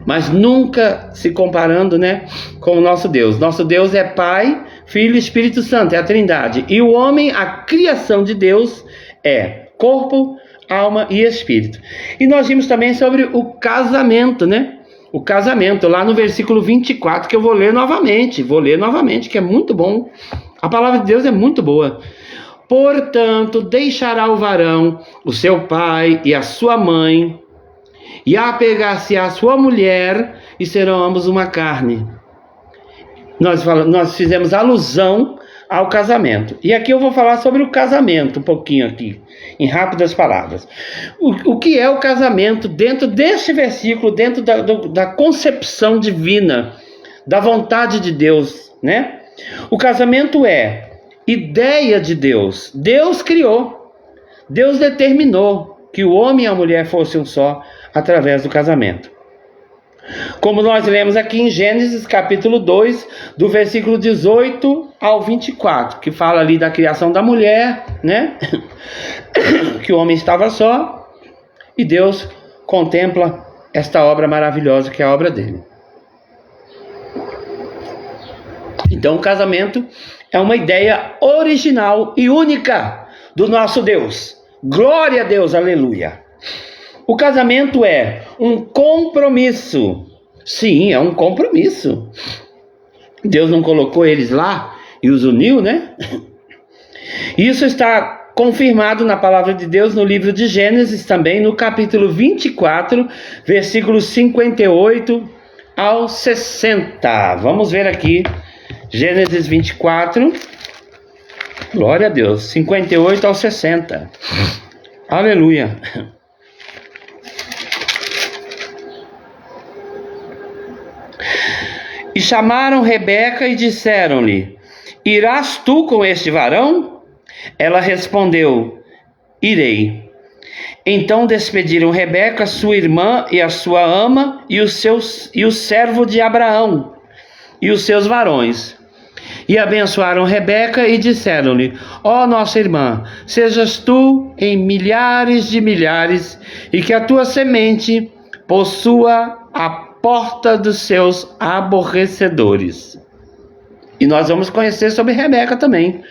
mas nunca se comparando, né, com o nosso Deus. Nosso Deus é Pai, Filho e Espírito Santo, é a Trindade. E o homem, a criação de Deus, é corpo, alma e espírito. E nós vimos também sobre o casamento, né? O casamento, lá no versículo 24, que eu vou ler novamente, que é muito bom. A palavra de Deus é muito boa. Portanto, deixará o varão, o seu pai e a sua mãe, e apegar-se à sua mulher, e serão ambos uma carne. Nós fizemos alusão ao casamento. E aqui eu vou falar sobre o casamento, um pouquinho aqui, em rápidas palavras. O que é o casamento dentro deste versículo, dentro da concepção divina, da vontade de Deus, né? O casamento é ideia de Deus. Deus criou, Deus determinou que o homem e a mulher fossem um só através do casamento. Como nós lemos aqui em Gênesis capítulo 2, do versículo 18 ao 24, que fala ali da criação da mulher, né? Que o homem estava só e Deus contempla esta obra maravilhosa que é a obra dele. Então o casamento é uma ideia original e única do nosso Deus. Glória a Deus, aleluia. O casamento é um compromisso. Sim, é um compromisso. Deus não colocou eles lá e os uniu, né? Isso está confirmado na palavra de Deus no livro de Gênesis também, no capítulo 24, versículos 58 ao 60. Vamos ver aqui, Gênesis 24, glória a Deus, 58 ao 60. Aleluia. E chamaram Rebeca e disseram-lhe: irás tu com este varão? Ela respondeu: irei. Então despediram Rebeca, sua irmã, e a sua ama, e o servo de Abraão, e os seus varões. E abençoaram Rebeca e disseram-lhe: ó nossa irmã, sejas tu em milhares de milhares, e que a tua semente possua a porta dos seus aborrecedores. E nós vamos conhecer sobre Rebeca também.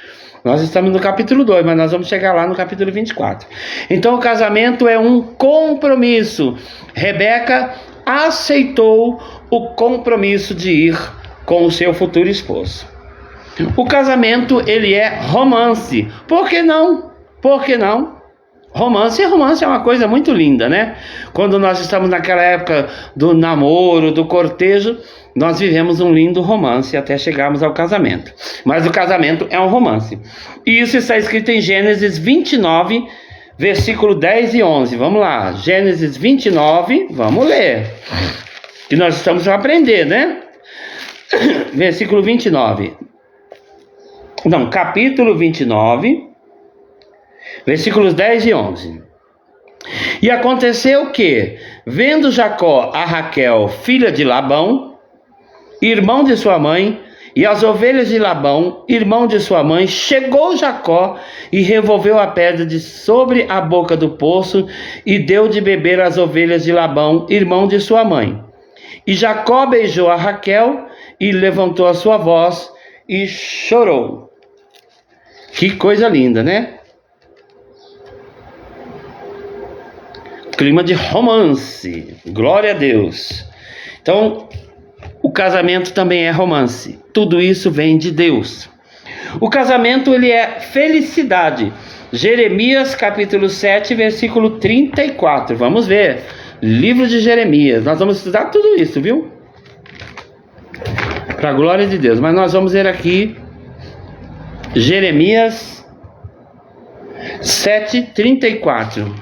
Nós estamos no capítulo 2, mas nós vamos chegar lá no capítulo 24. Então o casamento é um compromisso. Rebeca aceitou o compromisso de ir com o seu futuro esposo. O casamento, ele é romance. Por que não? Por que não? Romance é uma coisa muito linda, né? Quando nós estamos naquela época do namoro, do cortejo, nós vivemos um lindo romance até chegarmos ao casamento. Mas o casamento é um romance. E isso está escrito em Gênesis 29, versículo 10 e 11. Vamos lá, Gênesis 29, vamos ler. Que nós estamos a aprender, né? Versículo 29. Não, capítulo 29, versículos 10 e 11. E aconteceu que, vendo Jacó a Raquel, filha de Labão, irmão de sua mãe, e as ovelhas de Labão, irmão de sua mãe, chegou Jacó e revolveu a pedra de sobre a boca do poço e deu de beber às ovelhas de Labão, irmão de sua mãe. E Jacó beijou a Raquel e levantou a sua voz e chorou. Que coisa linda, né? Clima de romance. Glória a Deus. Então, o casamento também é romance. Tudo isso vem de Deus. O casamento, ele é felicidade. Jeremias capítulo 7, versículo 34. Vamos ver. Livro de Jeremias. Nós vamos estudar tudo isso, viu? Para a glória de Deus. Mas nós vamos ver aqui Jeremias 7, 34.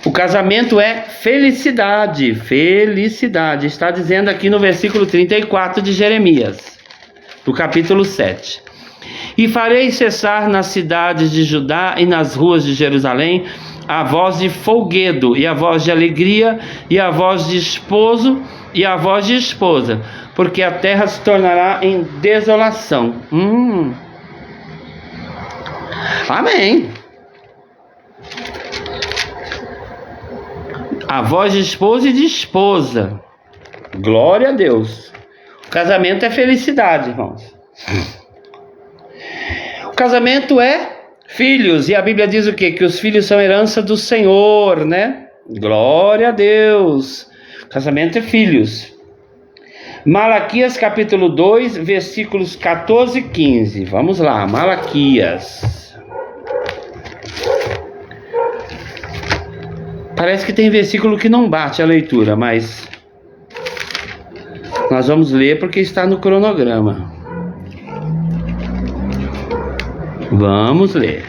O casamento é felicidade. Felicidade. Está dizendo aqui no versículo 34 de Jeremias, do capítulo 7. E farei cessar nas cidades de Judá e nas ruas de Jerusalém a voz de folguedo, e a voz de alegria, e a voz de esposo, e a voz de esposa, porque a terra se tornará em desolação. Amém. A voz de esposo e de esposa. Glória a Deus. O casamento é felicidade, irmãos. O casamento é filhos. E a Bíblia diz o quê? Que os filhos são herança do Senhor, né? Glória a Deus. O casamento é filhos. Malaquias capítulo 2, versículos 14 e 15. Vamos lá, Malaquias. Parece que tem versículo que não bate a leitura, mas nós vamos ler porque está no cronograma. Vamos ler.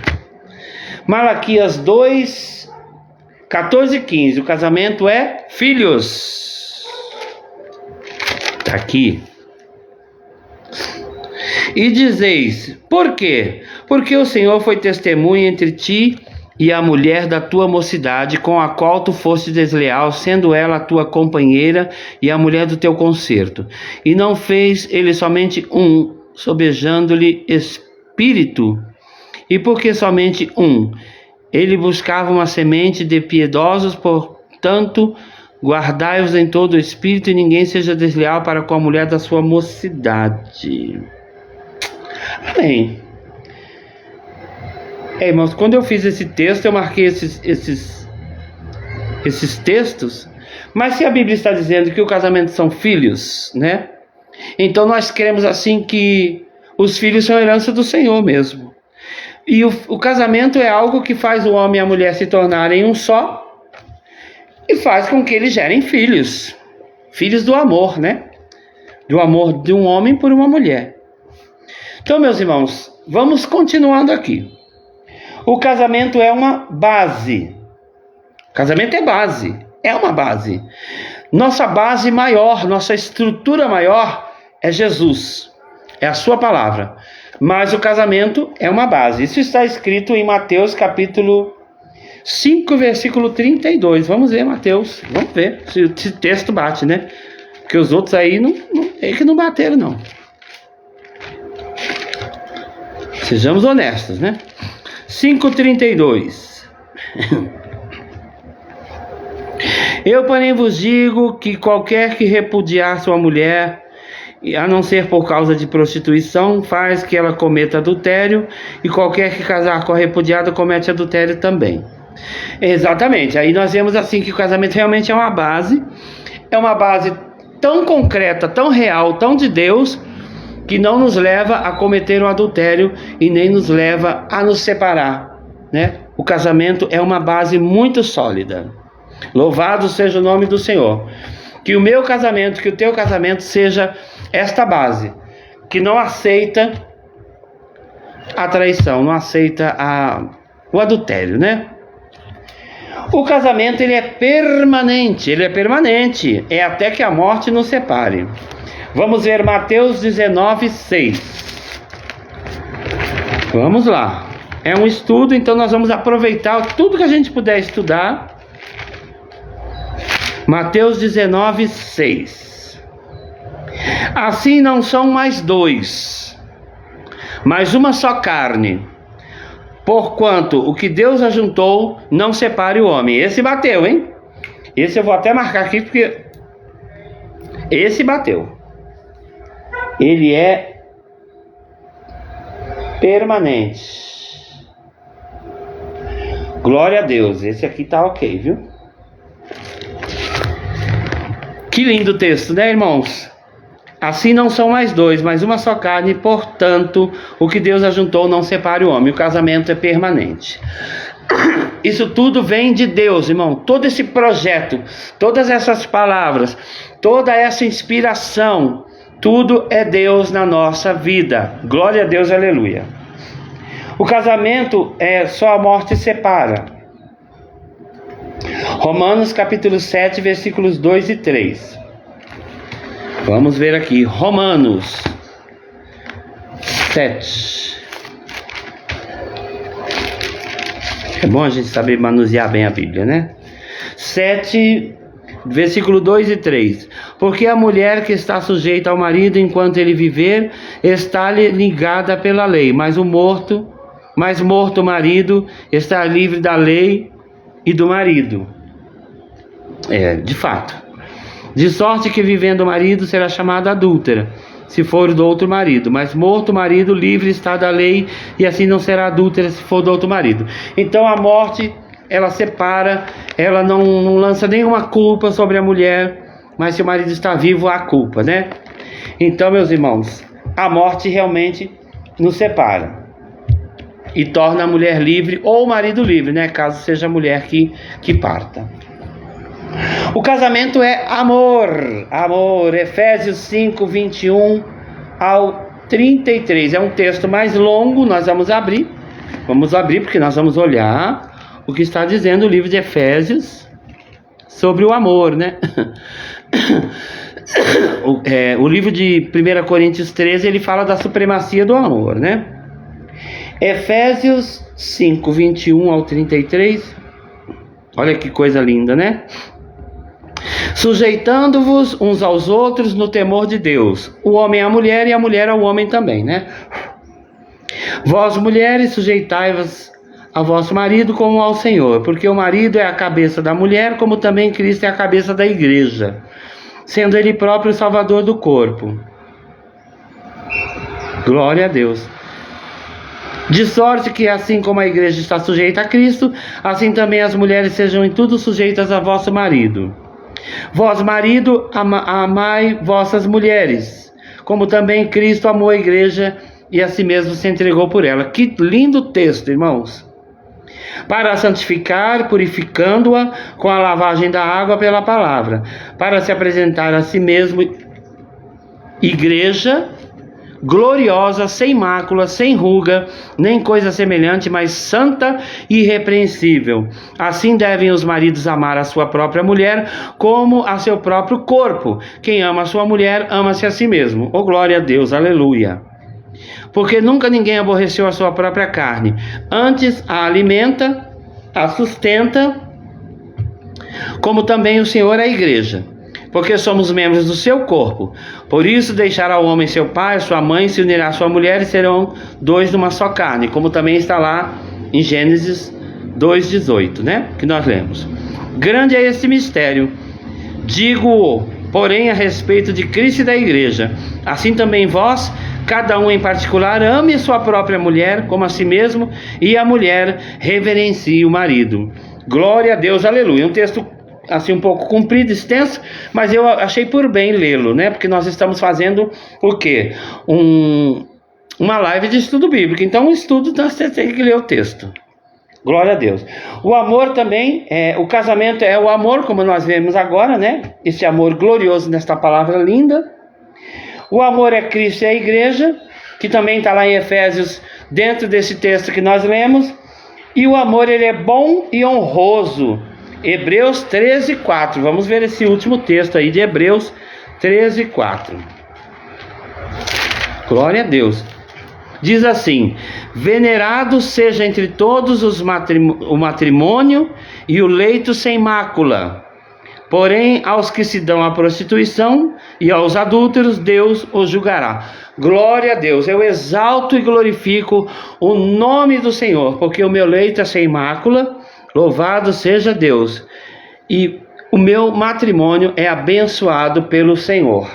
Malaquias 2, 14 e 15. O casamento é filhos. Está aqui. E dizeis: por quê? Porque o Senhor foi testemunha entre ti e a mulher da tua mocidade, com a qual tu foste desleal, sendo ela a tua companheira e a mulher do teu concerto. E não fez ele somente um, sobejando-lhe espírito. E porque somente um? Ele buscava uma semente de piedosos, portanto, guardai-vos em todo o espírito, e ninguém seja desleal para com a mulher da sua mocidade. Amém. Irmãos, quando eu fiz esse texto, eu marquei esses textos, mas se a Bíblia está dizendo que o casamento são filhos, né? Então nós queremos assim que os filhos são herança do Senhor mesmo. E o casamento é algo que faz o homem e a mulher se tornarem um só e faz com que eles gerem filhos. Filhos do amor, né? Do amor de um homem por uma mulher. Então, meus irmãos, vamos continuando aqui. O casamento é uma base. O casamento é base. É uma base. Nossa base maior, nossa estrutura maior é Jesus. É a sua palavra. Mas o casamento é uma base. Isso está escrito em Mateus capítulo 5, versículo 32. Vamos ver, Mateus. Vamos ver se o texto bate, né? Porque os outros aí não bateram, não. Sejamos honestos, né? 5:32. Eu, porém, vos digo que qualquer que repudiar sua mulher, a não ser por causa de prostituição, faz que ela cometa adultério, e qualquer que casar com a repudiada comete adultério também. Exatamente, aí nós vemos assim que o casamento realmente é uma base tão concreta, tão real, tão de Deus, que não nos leva a cometer um adultério e nem nos leva a nos separar, né? O casamento é uma base muito sólida. Louvado seja o nome do Senhor. Que o meu casamento, que o teu casamento seja esta base, que não aceita a traição, não aceita o adultério, né? O casamento, ele é permanente, é até que a morte nos separe. Vamos ver Mateus 19:6. Vamos lá. É um estudo, então nós vamos aproveitar tudo que a gente puder estudar. Mateus 19:6. Assim não são mais dois, mas uma só carne. Porquanto o que Deus ajuntou, não separe o homem. Esse bateu, hein? Esse eu vou até marcar aqui, porque esse bateu. Ele é permanente. Glória a Deus. Esse aqui tá ok, viu? Que lindo texto, né, irmãos? Assim não são mais dois, mas uma só carne. Portanto, o que Deus ajuntou, não separe o homem. O casamento é permanente. Isso tudo vem de Deus, irmão. Todo esse projeto, todas essas palavras, toda essa inspiração, tudo é Deus na nossa vida. Glória a Deus, aleluia. O casamento é só a morte separa. Romanos capítulo 7, versículos 2 e 3. Vamos ver aqui, Romanos 7. É bom a gente saber manusear bem a Bíblia, né? 7, versículo 2 e 3. Porque a mulher que está sujeita ao marido enquanto ele viver, está-lhe ligada pela lei, mas morto o marido está livre da lei e do marido. De fato. De sorte que vivendo o marido será chamada adúltera, se for do outro marido, mas morto o marido, livre está da lei, e assim não será adúltera se for do outro marido. Então a morte, ela separa, ela não lança nenhuma culpa sobre a mulher, mas se o marido está vivo, há culpa, né? Então, meus irmãos, a morte realmente nos separa e torna a mulher livre, ou o marido livre, né? Caso seja a mulher que parta. O casamento é amor, Efésios 5, 21 ao 33, é um texto mais longo, nós vamos abrir porque nós vamos olhar o que está dizendo o livro de Efésios sobre o amor, né? O livro de 1 Coríntios 13, ele fala da supremacia do amor, né? Efésios 5, 21 ao 33, olha que coisa linda, né? Sujeitando-vos uns aos outros no temor de Deus, o homem à mulher e a mulher ao homem também, né? Vós, mulheres, sujeitai-vos ao vosso marido como ao Senhor, porque o marido é a cabeça da mulher, como também Cristo é a cabeça da igreja, sendo ele próprio o salvador do corpo. Glória a Deus. De sorte que assim como a igreja está sujeita a Cristo, assim também as mulheres sejam em tudo sujeitas a vosso marido. Vós, marido, amai vossas mulheres, como também Cristo amou a igreja e a si mesmo se entregou por ela. Que lindo texto, irmãos! Para santificar, purificando-a com a lavagem da água pela palavra, para se apresentar a si mesmo igreja gloriosa, sem mácula, sem ruga, nem coisa semelhante, mas santa e irrepreensível. Assim devem os maridos amar a sua própria mulher como a seu próprio corpo. Quem ama a sua mulher, ama-se a si mesmo. Oh, glória a Deus, aleluia. Porque nunca ninguém aborreceu a sua própria carne, antes a alimenta a sustenta, como também o Senhor a igreja, porque somos membros do seu corpo. Por isso deixará o homem seu pai, sua mãe, se unirá à sua mulher e serão dois numa só carne, como também está lá em Gênesis 2:18, né? Que nós lemos. Grande é este mistério, digo-o, porém, a respeito de Cristo e da igreja. Assim também vós, cada um em particular, ame a sua própria mulher como a si mesmo, e a mulher reverencie o marido. Glória a Deus, aleluia. Um texto assim um pouco comprido, extenso, mas eu achei por bem lê-lo, né? Porque nós estamos fazendo o quê? Uma live de estudo bíblico. Então, um estudo, você tem que ler o texto. Glória a Deus. O amor também, o casamento é o amor, como nós vemos agora, né? Esse amor glorioso nesta palavra linda. O amor é Cristo e a igreja, que também está lá em Efésios, dentro desse texto que nós lemos. E o amor, ele é bom e honroso. Hebreus 13:4. Vamos ver esse último texto aí de Hebreus 13:4. Glória a Deus. Diz assim: venerado seja entre todos o matrimônio e o leito sem mácula. Porém, aos que se dão à prostituição e aos adúlteros, Deus os julgará. Glória a Deus. Eu exalto e glorifico o nome do Senhor, porque o meu leito é sem mácula. Louvado seja Deus. E o meu matrimônio é abençoado pelo Senhor.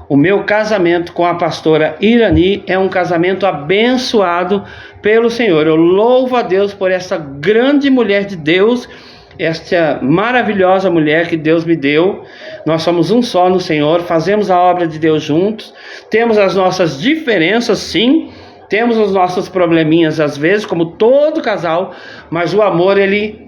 O meu casamento com a pastora Irani é um casamento abençoado pelo Senhor. Eu louvo a Deus por essa grande mulher de Deus, esta maravilhosa mulher que Deus me deu. Nós somos um só no Senhor, fazemos a obra de Deus juntos, temos as nossas diferenças, sim, temos os nossos probleminhas às vezes, como todo casal, mas o amor, ele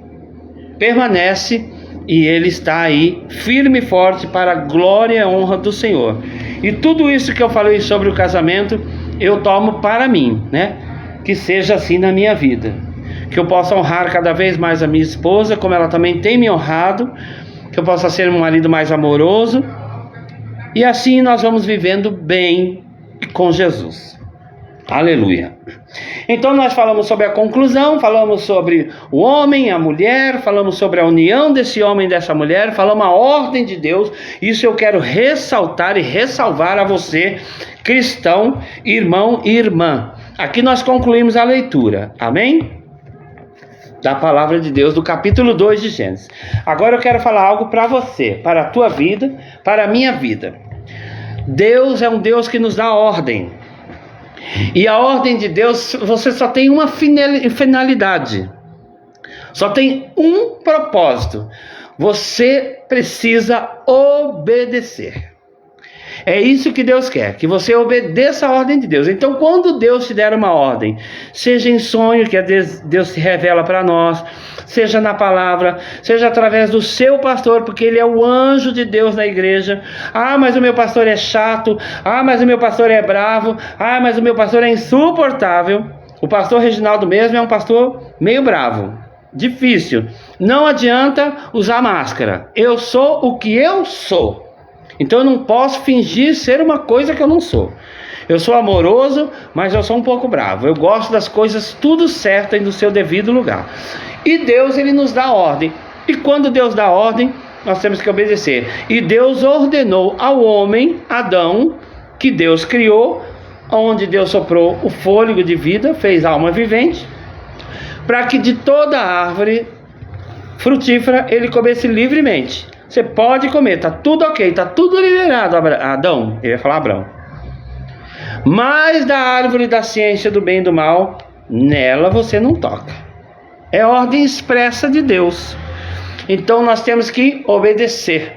permanece e ele está aí firme e forte para a glória e honra do Senhor. E tudo isso que eu falei sobre o casamento, eu tomo para mim, né? Que seja assim na minha vida. Que eu possa honrar cada vez mais a minha esposa, como ela também tem me honrado. Que eu possa ser um marido mais amoroso. E assim nós vamos vivendo bem com Jesus. Aleluia. Então nós falamos sobre a conclusão, falamos sobre o homem, a mulher, falamos sobre a união desse homem e dessa mulher, falamos a ordem de Deus. Isso eu quero ressaltar e ressalvar a você, cristão, irmão e irmã. Aqui nós concluímos a leitura, amém? Da palavra de Deus, do capítulo 2 de Gênesis. Agora eu quero falar algo para você, para a tua vida, para a minha vida. Deus é um Deus que nos dá ordem. E a ordem de Deus, você só tem uma finalidade, só tem um propósito: você precisa obedecer. É isso que Deus quer, que você obedeça a ordem de Deus. Então, quando Deus te der uma ordem, seja em sonho, que Deus se revela para nós, seja na palavra, seja através do seu pastor, porque ele é o anjo de Deus na igreja. Ah, mas o meu pastor é chato. Ah, mas o meu pastor é bravo. Ah, mas o meu pastor é insuportável. O pastor Reginaldo mesmo é um pastor meio bravo, difícil. Não adianta usar máscara. Eu sou o que eu sou. Então eu não posso fingir ser uma coisa que eu não sou. Eu sou amoroso, mas eu sou um pouco bravo. Eu gosto das coisas tudo certo e no seu devido lugar. E Deus, ele nos dá ordem. E quando Deus dá ordem, nós temos que obedecer. E Deus ordenou ao homem, Adão, que Deus criou, onde Deus soprou o fôlego de vida, fez alma vivente, para que de toda árvore frutífera ele comesse livremente. Você pode comer, tá tudo ok, tá tudo liberado, Adão, eu ia falar Abraão. Mas da árvore da ciência do bem e do mal, nela você não toca. É ordem expressa de Deus. Então nós temos que obedecer.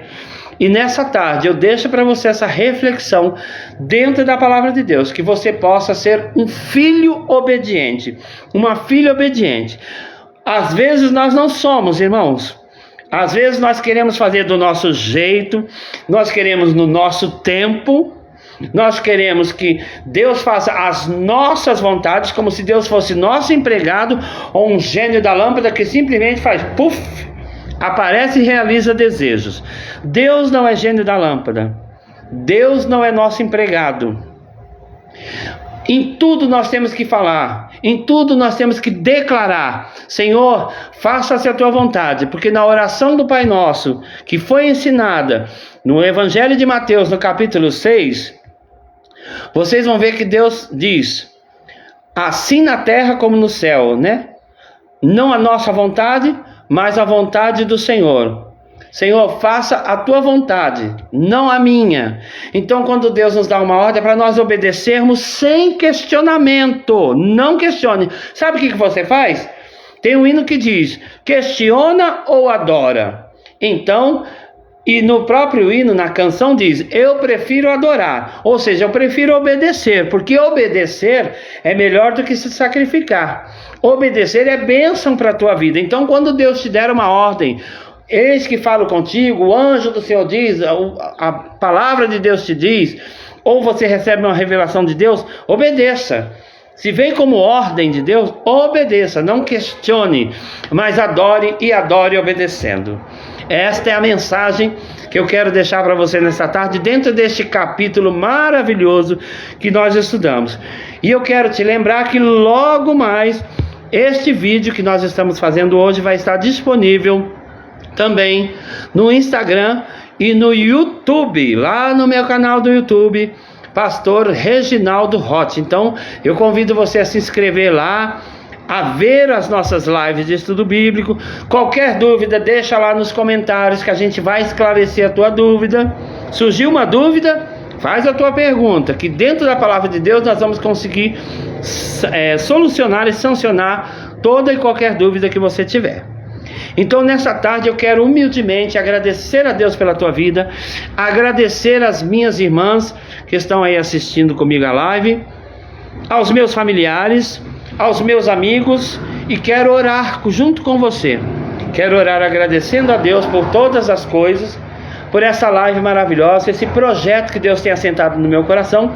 E nessa tarde eu deixo para você essa reflexão dentro da palavra de Deus, que você possa ser um filho obediente, uma filha obediente. Às vezes nós não somos, irmãos. Às vezes nós queremos fazer do nosso jeito, nós queremos no nosso tempo, nós queremos que Deus faça as nossas vontades, como se Deus fosse nosso empregado ou um gênio da lâmpada que simplesmente faz puf, aparece e realiza desejos. Deus não é gênio da lâmpada, Deus não é nosso empregado. Em tudo nós temos que falar: Em tudo nós temos que declarar: Senhor, faça-se a tua vontade, porque na oração do Pai Nosso, que foi ensinada no Evangelho de Mateus, no capítulo 6, vocês vão ver que Deus diz: assim na terra como no céu, né? Não a nossa vontade, mas a vontade do Senhor. Senhor, faça a tua vontade, não a minha. Então, quando Deus nos dá uma ordem, é para nós obedecermos sem questionamento. Não questione. Sabe o que você faz? Tem um hino que diz: questiona ou adora. Então, e no próprio hino, na canção, diz: eu prefiro adorar. Ou seja, eu prefiro obedecer, porque obedecer é melhor do que se sacrificar. Obedecer é bênção para a tua vida. Então, quando Deus te der uma ordem: eis que falo contigo, o anjo do Senhor diz, a palavra de Deus te diz, ou você recebe uma revelação de Deus, obedeça. Se vem como ordem de Deus, obedeça, não questione, mas adore e adore obedecendo. Esta é a mensagem que eu quero deixar para você nessa tarde, dentro deste capítulo maravilhoso que nós estudamos. E eu quero te lembrar que logo mais, este vídeo que nós estamos fazendo hoje vai estar disponível também no Instagram e no YouTube, lá no meu canal do YouTube, Pastor Reginaldo Roth. Então, eu convido você a se inscrever lá, a ver as nossas lives de estudo bíblico. Qualquer dúvida, deixa lá nos comentários que a gente vai esclarecer a tua dúvida. Surgiu uma dúvida? Faz a tua pergunta, que dentro da palavra de Deus nós vamos conseguir solucionar e sancionar toda e qualquer dúvida que você tiver. Então, nessa tarde eu quero humildemente agradecer a Deus pela tua vida, agradecer às minhas irmãs que estão aí assistindo comigo a live, aos meus familiares, aos meus amigos, e quero orar junto com você. Quero orar agradecendo a Deus por todas as coisas, por essa live maravilhosa, esse projeto que Deus tem assentado no meu coração.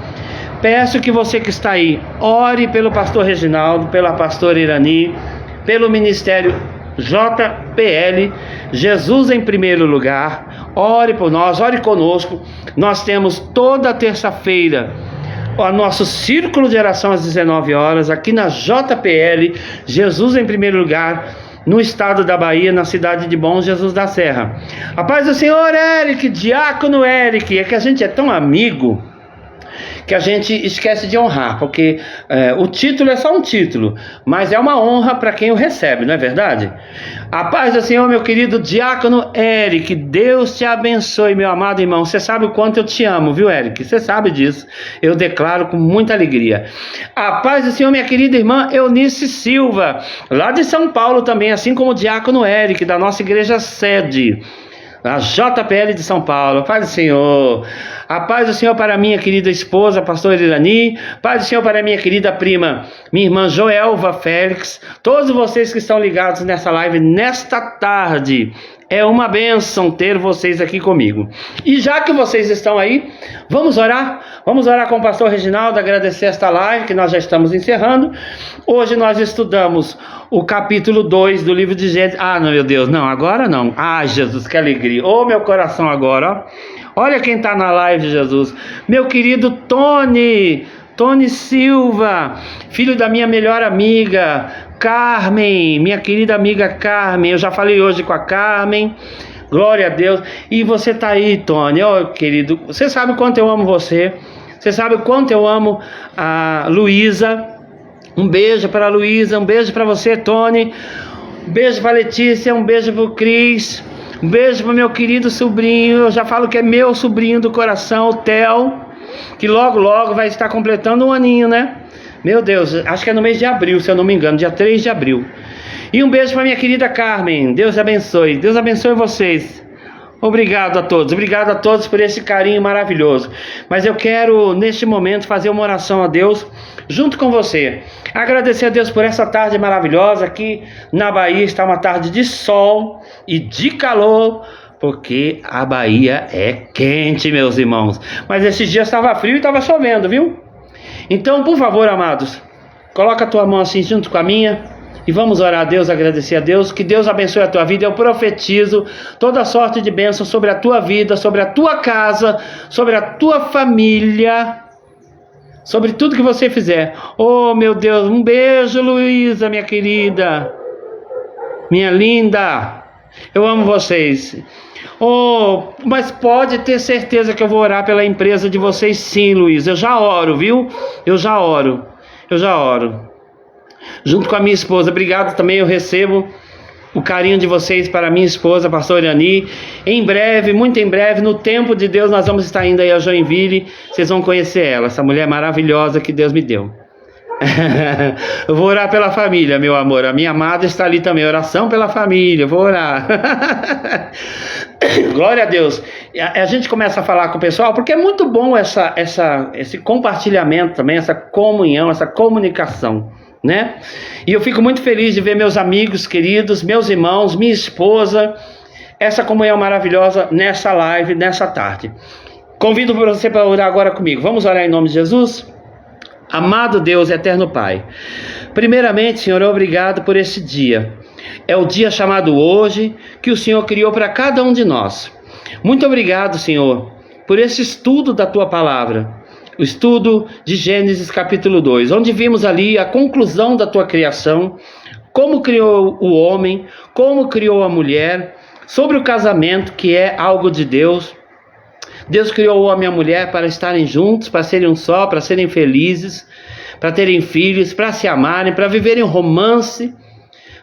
Peço que você que está aí, ore pelo pastor Reginaldo, pela pastora Irani, pelo ministério JPL, Jesus em primeiro lugar. Ore por nós, ore conosco. Nós temos toda terça-feira o nosso círculo de oração às 19 horas, aqui na JPL, Jesus em primeiro lugar, no estado da Bahia, na cidade de Bom Jesus da Serra. A paz do Senhor, Eric, diácono Eric. É que a gente é tão amigo que a gente esquece de honrar, porque o título é só um título, mas é uma honra para quem o recebe, não é verdade? A paz do Senhor, meu querido diácono Eric, Deus te abençoe, meu amado irmão. Você sabe o quanto eu te amo, viu, Eric? Você sabe disso, eu declaro com muita alegria. A paz do Senhor, minha querida irmã Eunice Silva, lá de São Paulo também, assim como o diácono Eric, da nossa igreja sede, a JPL de São Paulo. Paz do Senhor. A paz do Senhor para minha querida esposa, pastora Irani. Paz do Senhor para minha querida prima, minha irmã Joelva Félix. Todos vocês que estão ligados nessa live nesta tarde. É uma bênção ter vocês aqui comigo. E já que vocês estão aí, vamos orar? Vamos orar com o pastor Reginaldo, agradecer esta live que nós já estamos encerrando. Hoje nós estudamos o capítulo 2 do livro de Gênesis. Ah, não, meu Deus, não, agora não. Ah, Jesus, que alegria. Oh, meu coração agora, ó. Olha quem está na live, Jesus. Meu querido Tony Silva, filho da minha melhor amiga, Carmen, minha querida amiga Carmen. Eu já falei hoje com a Carmen, glória a Deus. E você tá aí, Tony, ó, querido, você sabe o quanto eu amo você. Você sabe o quanto eu amo a Luísa. Um beijo para a Luísa, um beijo para você, Tony. Um beijo para a Letícia, um beijo para o Cris. Um beijo para o meu querido sobrinho, eu já falo que é meu sobrinho do coração, o Theo, que logo logo vai estar completando um aninho, né? Meu Deus, acho que é no mês de abril, se eu não me engano, dia 3 de abril. E um beijo para minha querida Carmen. Deus abençoe vocês. Obrigado a todos por esse carinho maravilhoso. Mas eu quero neste momento fazer uma oração a Deus junto com você. Agradecer a Deus por essa tarde maravilhosa. Aqui na Bahia está uma tarde de sol e de calor, porque a Bahia é quente, meus irmãos. Mas esses dias estava frio e estava chovendo, viu? Então, por favor, amados, coloca a tua mão assim junto com a minha e vamos orar a Deus, agradecer a Deus. Que Deus abençoe a tua vida. Eu profetizo toda sorte de bênção sobre a tua vida, sobre a tua casa, sobre a tua família. sobre tudo que você fizer. Oh, meu Deus, um beijo, Luísa, minha querida, minha linda, eu amo vocês. Oh, mas pode ter certeza que eu vou orar pela empresa de vocês sim, Luísa. Eu já oro, viu? Eu já oro. Junto com a minha esposa. Obrigado também, eu recebo o carinho de vocês para a minha esposa, pastor Irani. Em breve, muito em breve, no tempo de Deus, nós vamos estar indo aí a Joinville. Vocês vão conhecer ela, essa mulher maravilhosa que Deus me deu. Eu vou orar pela família, meu amor. A minha amada está ali também. Oração pela família, eu vou orar. Glória a Deus. A gente começa a falar com o pessoal, porque é muito bom esse compartilhamento também, essa comunhão, essa comunicação, né? E eu fico muito feliz de ver meus amigos queridos, meus irmãos, minha esposa, essa comunhão maravilhosa nessa live, nessa tarde. Convido você para orar agora comigo. Vamos orar em nome de Jesus? Amado Deus, eterno Pai, primeiramente, Senhor, obrigado por esse dia. É o dia chamado hoje que o Senhor criou para cada um de nós. Muito obrigado, Senhor, por esse estudo da Tua Palavra, o estudo de Gênesis capítulo 2, onde vimos ali a conclusão da Tua criação, como criou o homem, como criou a mulher, sobre o casamento, que é algo de Deus. Deus criou o homem e a mulher para estarem juntos, para serem um só, para serem felizes, para terem filhos, para se amarem, para viverem um romance,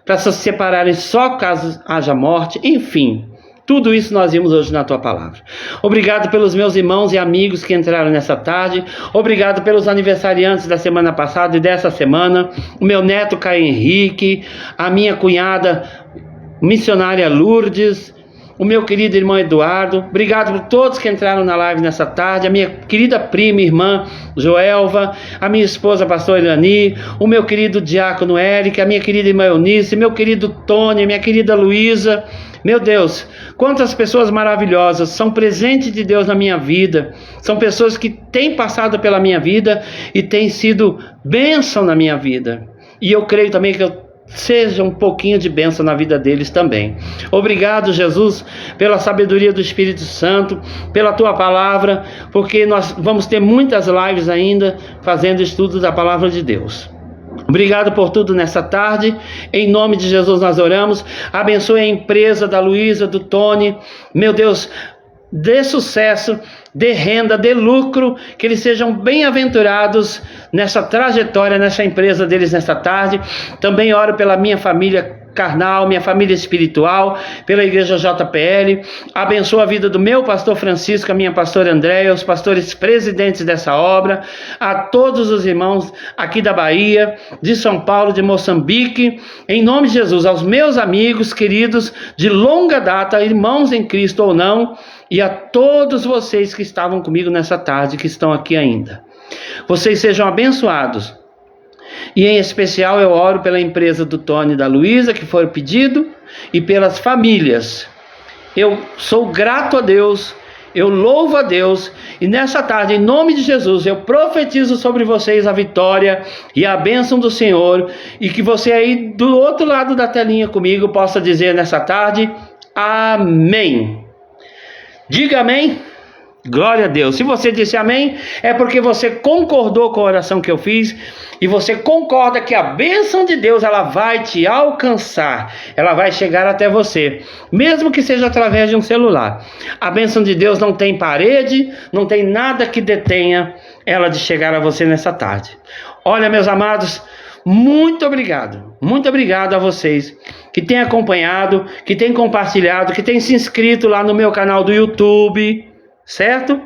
para se separarem só caso haja morte, enfim. Tudo isso nós vimos hoje na Tua Palavra. Obrigado pelos meus irmãos e amigos que entraram nessa tarde. Obrigado pelos aniversariantes da semana passada e dessa semana. O meu neto Caio Henrique, a minha cunhada missionária Lourdes, o meu querido irmão Eduardo. Obrigado por todos que entraram na live nessa tarde. A minha querida prima e irmã Joelva, a minha esposa pastor Irani, o meu querido diácono Eric, a minha querida irmã Eunice, meu querido Tony, minha querida Luísa. Meu Deus, quantas pessoas maravilhosas são presentes de Deus na minha vida. São pessoas que têm passado pela minha vida e têm sido bênção na minha vida. E eu creio também que seja um pouquinho de bênção na vida deles também. Obrigado, Jesus, pela sabedoria do Espírito Santo, pela Tua Palavra, porque nós vamos ter muitas lives ainda fazendo estudos da Palavra de Deus. Obrigado por tudo nessa tarde. Em nome de Jesus nós oramos. Abençoe a empresa da Luísa, do Tony. Meu Deus, dê sucesso, dê renda, dê lucro, que eles sejam bem-aventurados nessa trajetória, nessa empresa deles nessa tarde. Também oro pela minha família carnal, minha família espiritual, pela igreja JPL. Abençoa a vida do meu pastor Francisco, a minha pastora Andréia, os pastores presidentes dessa obra, a todos os irmãos aqui da Bahia, de São Paulo, de Moçambique, em nome de Jesus, aos meus amigos queridos de longa data, irmãos em Cristo ou não, e a todos vocês que estavam comigo nessa tarde, que estão aqui ainda. Vocês sejam abençoados. E em especial eu oro pela empresa do Tony e da Luísa, que foi o pedido, e pelas famílias. Eu sou grato a Deus, eu louvo a Deus, e nessa tarde, em nome de Jesus, eu profetizo sobre vocês a vitória e a bênção do Senhor, e que você aí do outro lado da telinha comigo possa dizer nessa tarde, amém. Diga amém. Glória a Deus. Se você disse amém, é porque você concordou com a oração que eu fiz e você concorda que a bênção de Deus, ela vai te alcançar, ela vai chegar até você, mesmo que seja através de um celular. A bênção de Deus não tem parede, não tem nada que detenha ela de chegar a você nessa tarde. Olha, meus amados, muito obrigado a vocês que têm acompanhado, que têm compartilhado, que têm se inscrito lá no meu canal do YouTube, certo?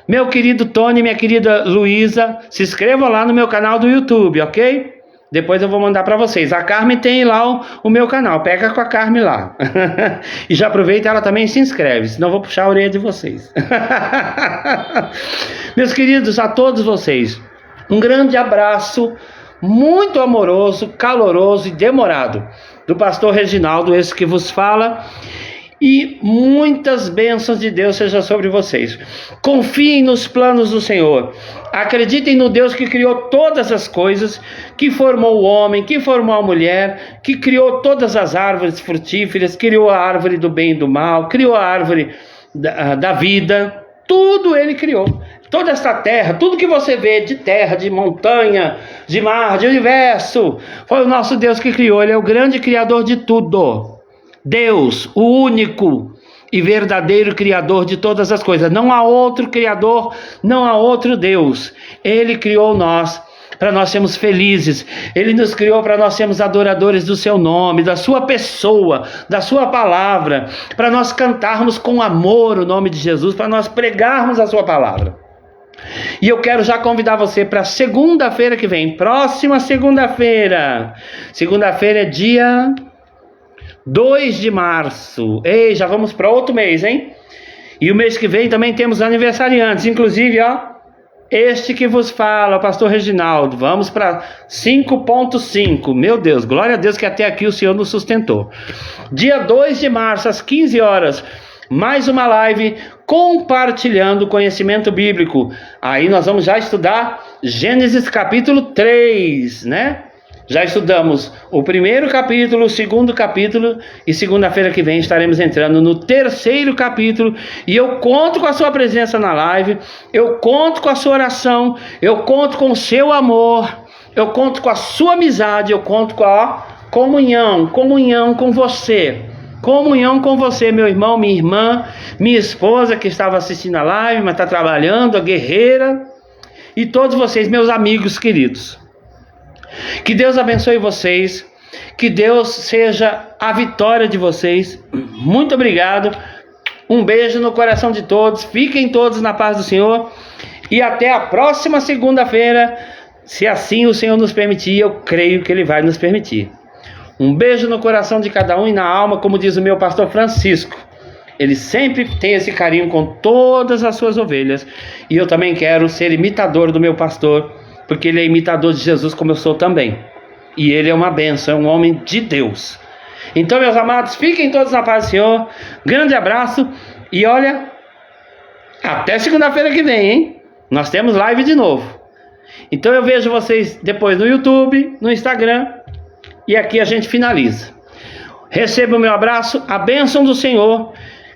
Meu querido Tony, minha querida Luísa, se inscrevam lá no meu canal do YouTube, ok? Depois eu vou mandar para vocês. A Carmen tem lá o meu canal, pega com a Carmen lá. E já aproveita, ela também se inscreve, senão eu vou puxar a orelha de vocês. Meus queridos, a todos vocês, um grande abraço, muito amoroso, caloroso e demorado, do pastor Reginaldo, esse que vos fala. E muitas bênçãos de Deus sejam sobre vocês. Confiem nos planos do Senhor. Acreditem no Deus que criou todas as coisas, que formou o homem, que formou a mulher, que criou todas as árvores frutíferas, criou a árvore do bem e do mal, criou a árvore da vida. tudo Ele criou. Toda esta terra, tudo que você vê de terra, de montanha, de mar, de universo, foi o nosso Deus que criou. Ele é o grande criador de tudo. Deus, o único e verdadeiro criador de todas as coisas. Não há outro criador, não há outro Deus. Ele criou nós para nós sermos felizes. Ele nos criou para nós sermos adoradores do seu nome, da sua pessoa, da sua palavra, para nós cantarmos com amor o nome de Jesus, para nós pregarmos a sua palavra. E eu quero já convidar você para segunda-feira que vem, próxima segunda-feira. Segunda-feira é dia 2 de março. Ei, já vamos para outro mês, hein? E o mês que vem também temos aniversariantes, inclusive, ó, este que vos fala, o pastor Reginaldo. Vamos para 5.5. Meu Deus, glória a Deus que até aqui o Senhor nos sustentou. Dia 2 de março, às 15 horas, mais uma live compartilhando conhecimento bíblico. Aí nós vamos já estudar Gênesis capítulo 3, né? Já estudamos o primeiro capítulo, o segundo capítulo, e segunda-feira que vem estaremos entrando no terceiro capítulo, e eu conto com a sua presença na live, eu conto com a sua oração, eu conto com o seu amor, eu conto com a sua amizade, eu conto com a comunhão com você. Comunhão com você, meu irmão, minha irmã, minha esposa que estava assistindo a live, mas está trabalhando, a guerreira, e todos vocês, meus amigos queridos. Que Deus abençoe vocês, que Deus seja a vitória de vocês. Muito obrigado, um beijo no coração de todos, fiquem todos na paz do Senhor, e até a próxima segunda-feira, se assim o Senhor nos permitir. Eu creio que Ele vai nos permitir. Um beijo no coração de cada um e na alma, como diz o meu pastor Francisco. Ele sempre tem esse carinho com todas as suas ovelhas. E eu também quero ser imitador do meu pastor, porque ele é imitador de Jesus como eu sou também. E ele é uma bênção, é um homem de Deus. Então, meus amados, fiquem todos na paz do Senhor. Grande abraço. E olha, até segunda-feira que vem, hein? Nós temos live de novo. Então eu vejo vocês depois no YouTube, no Instagram. E aqui a gente finaliza. Receba o meu abraço, a bênção do Senhor,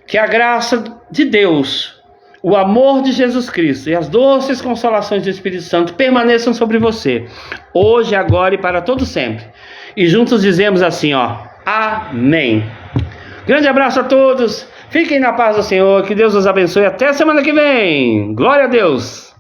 que a graça de Deus, o amor de Jesus Cristo e as doces consolações do Espírito Santo permaneçam sobre você, hoje, agora e para todo sempre. E juntos dizemos assim, ó, amém. Grande abraço a todos, fiquem na paz do Senhor, que Deus os abençoe, até semana que vem. Glória a Deus.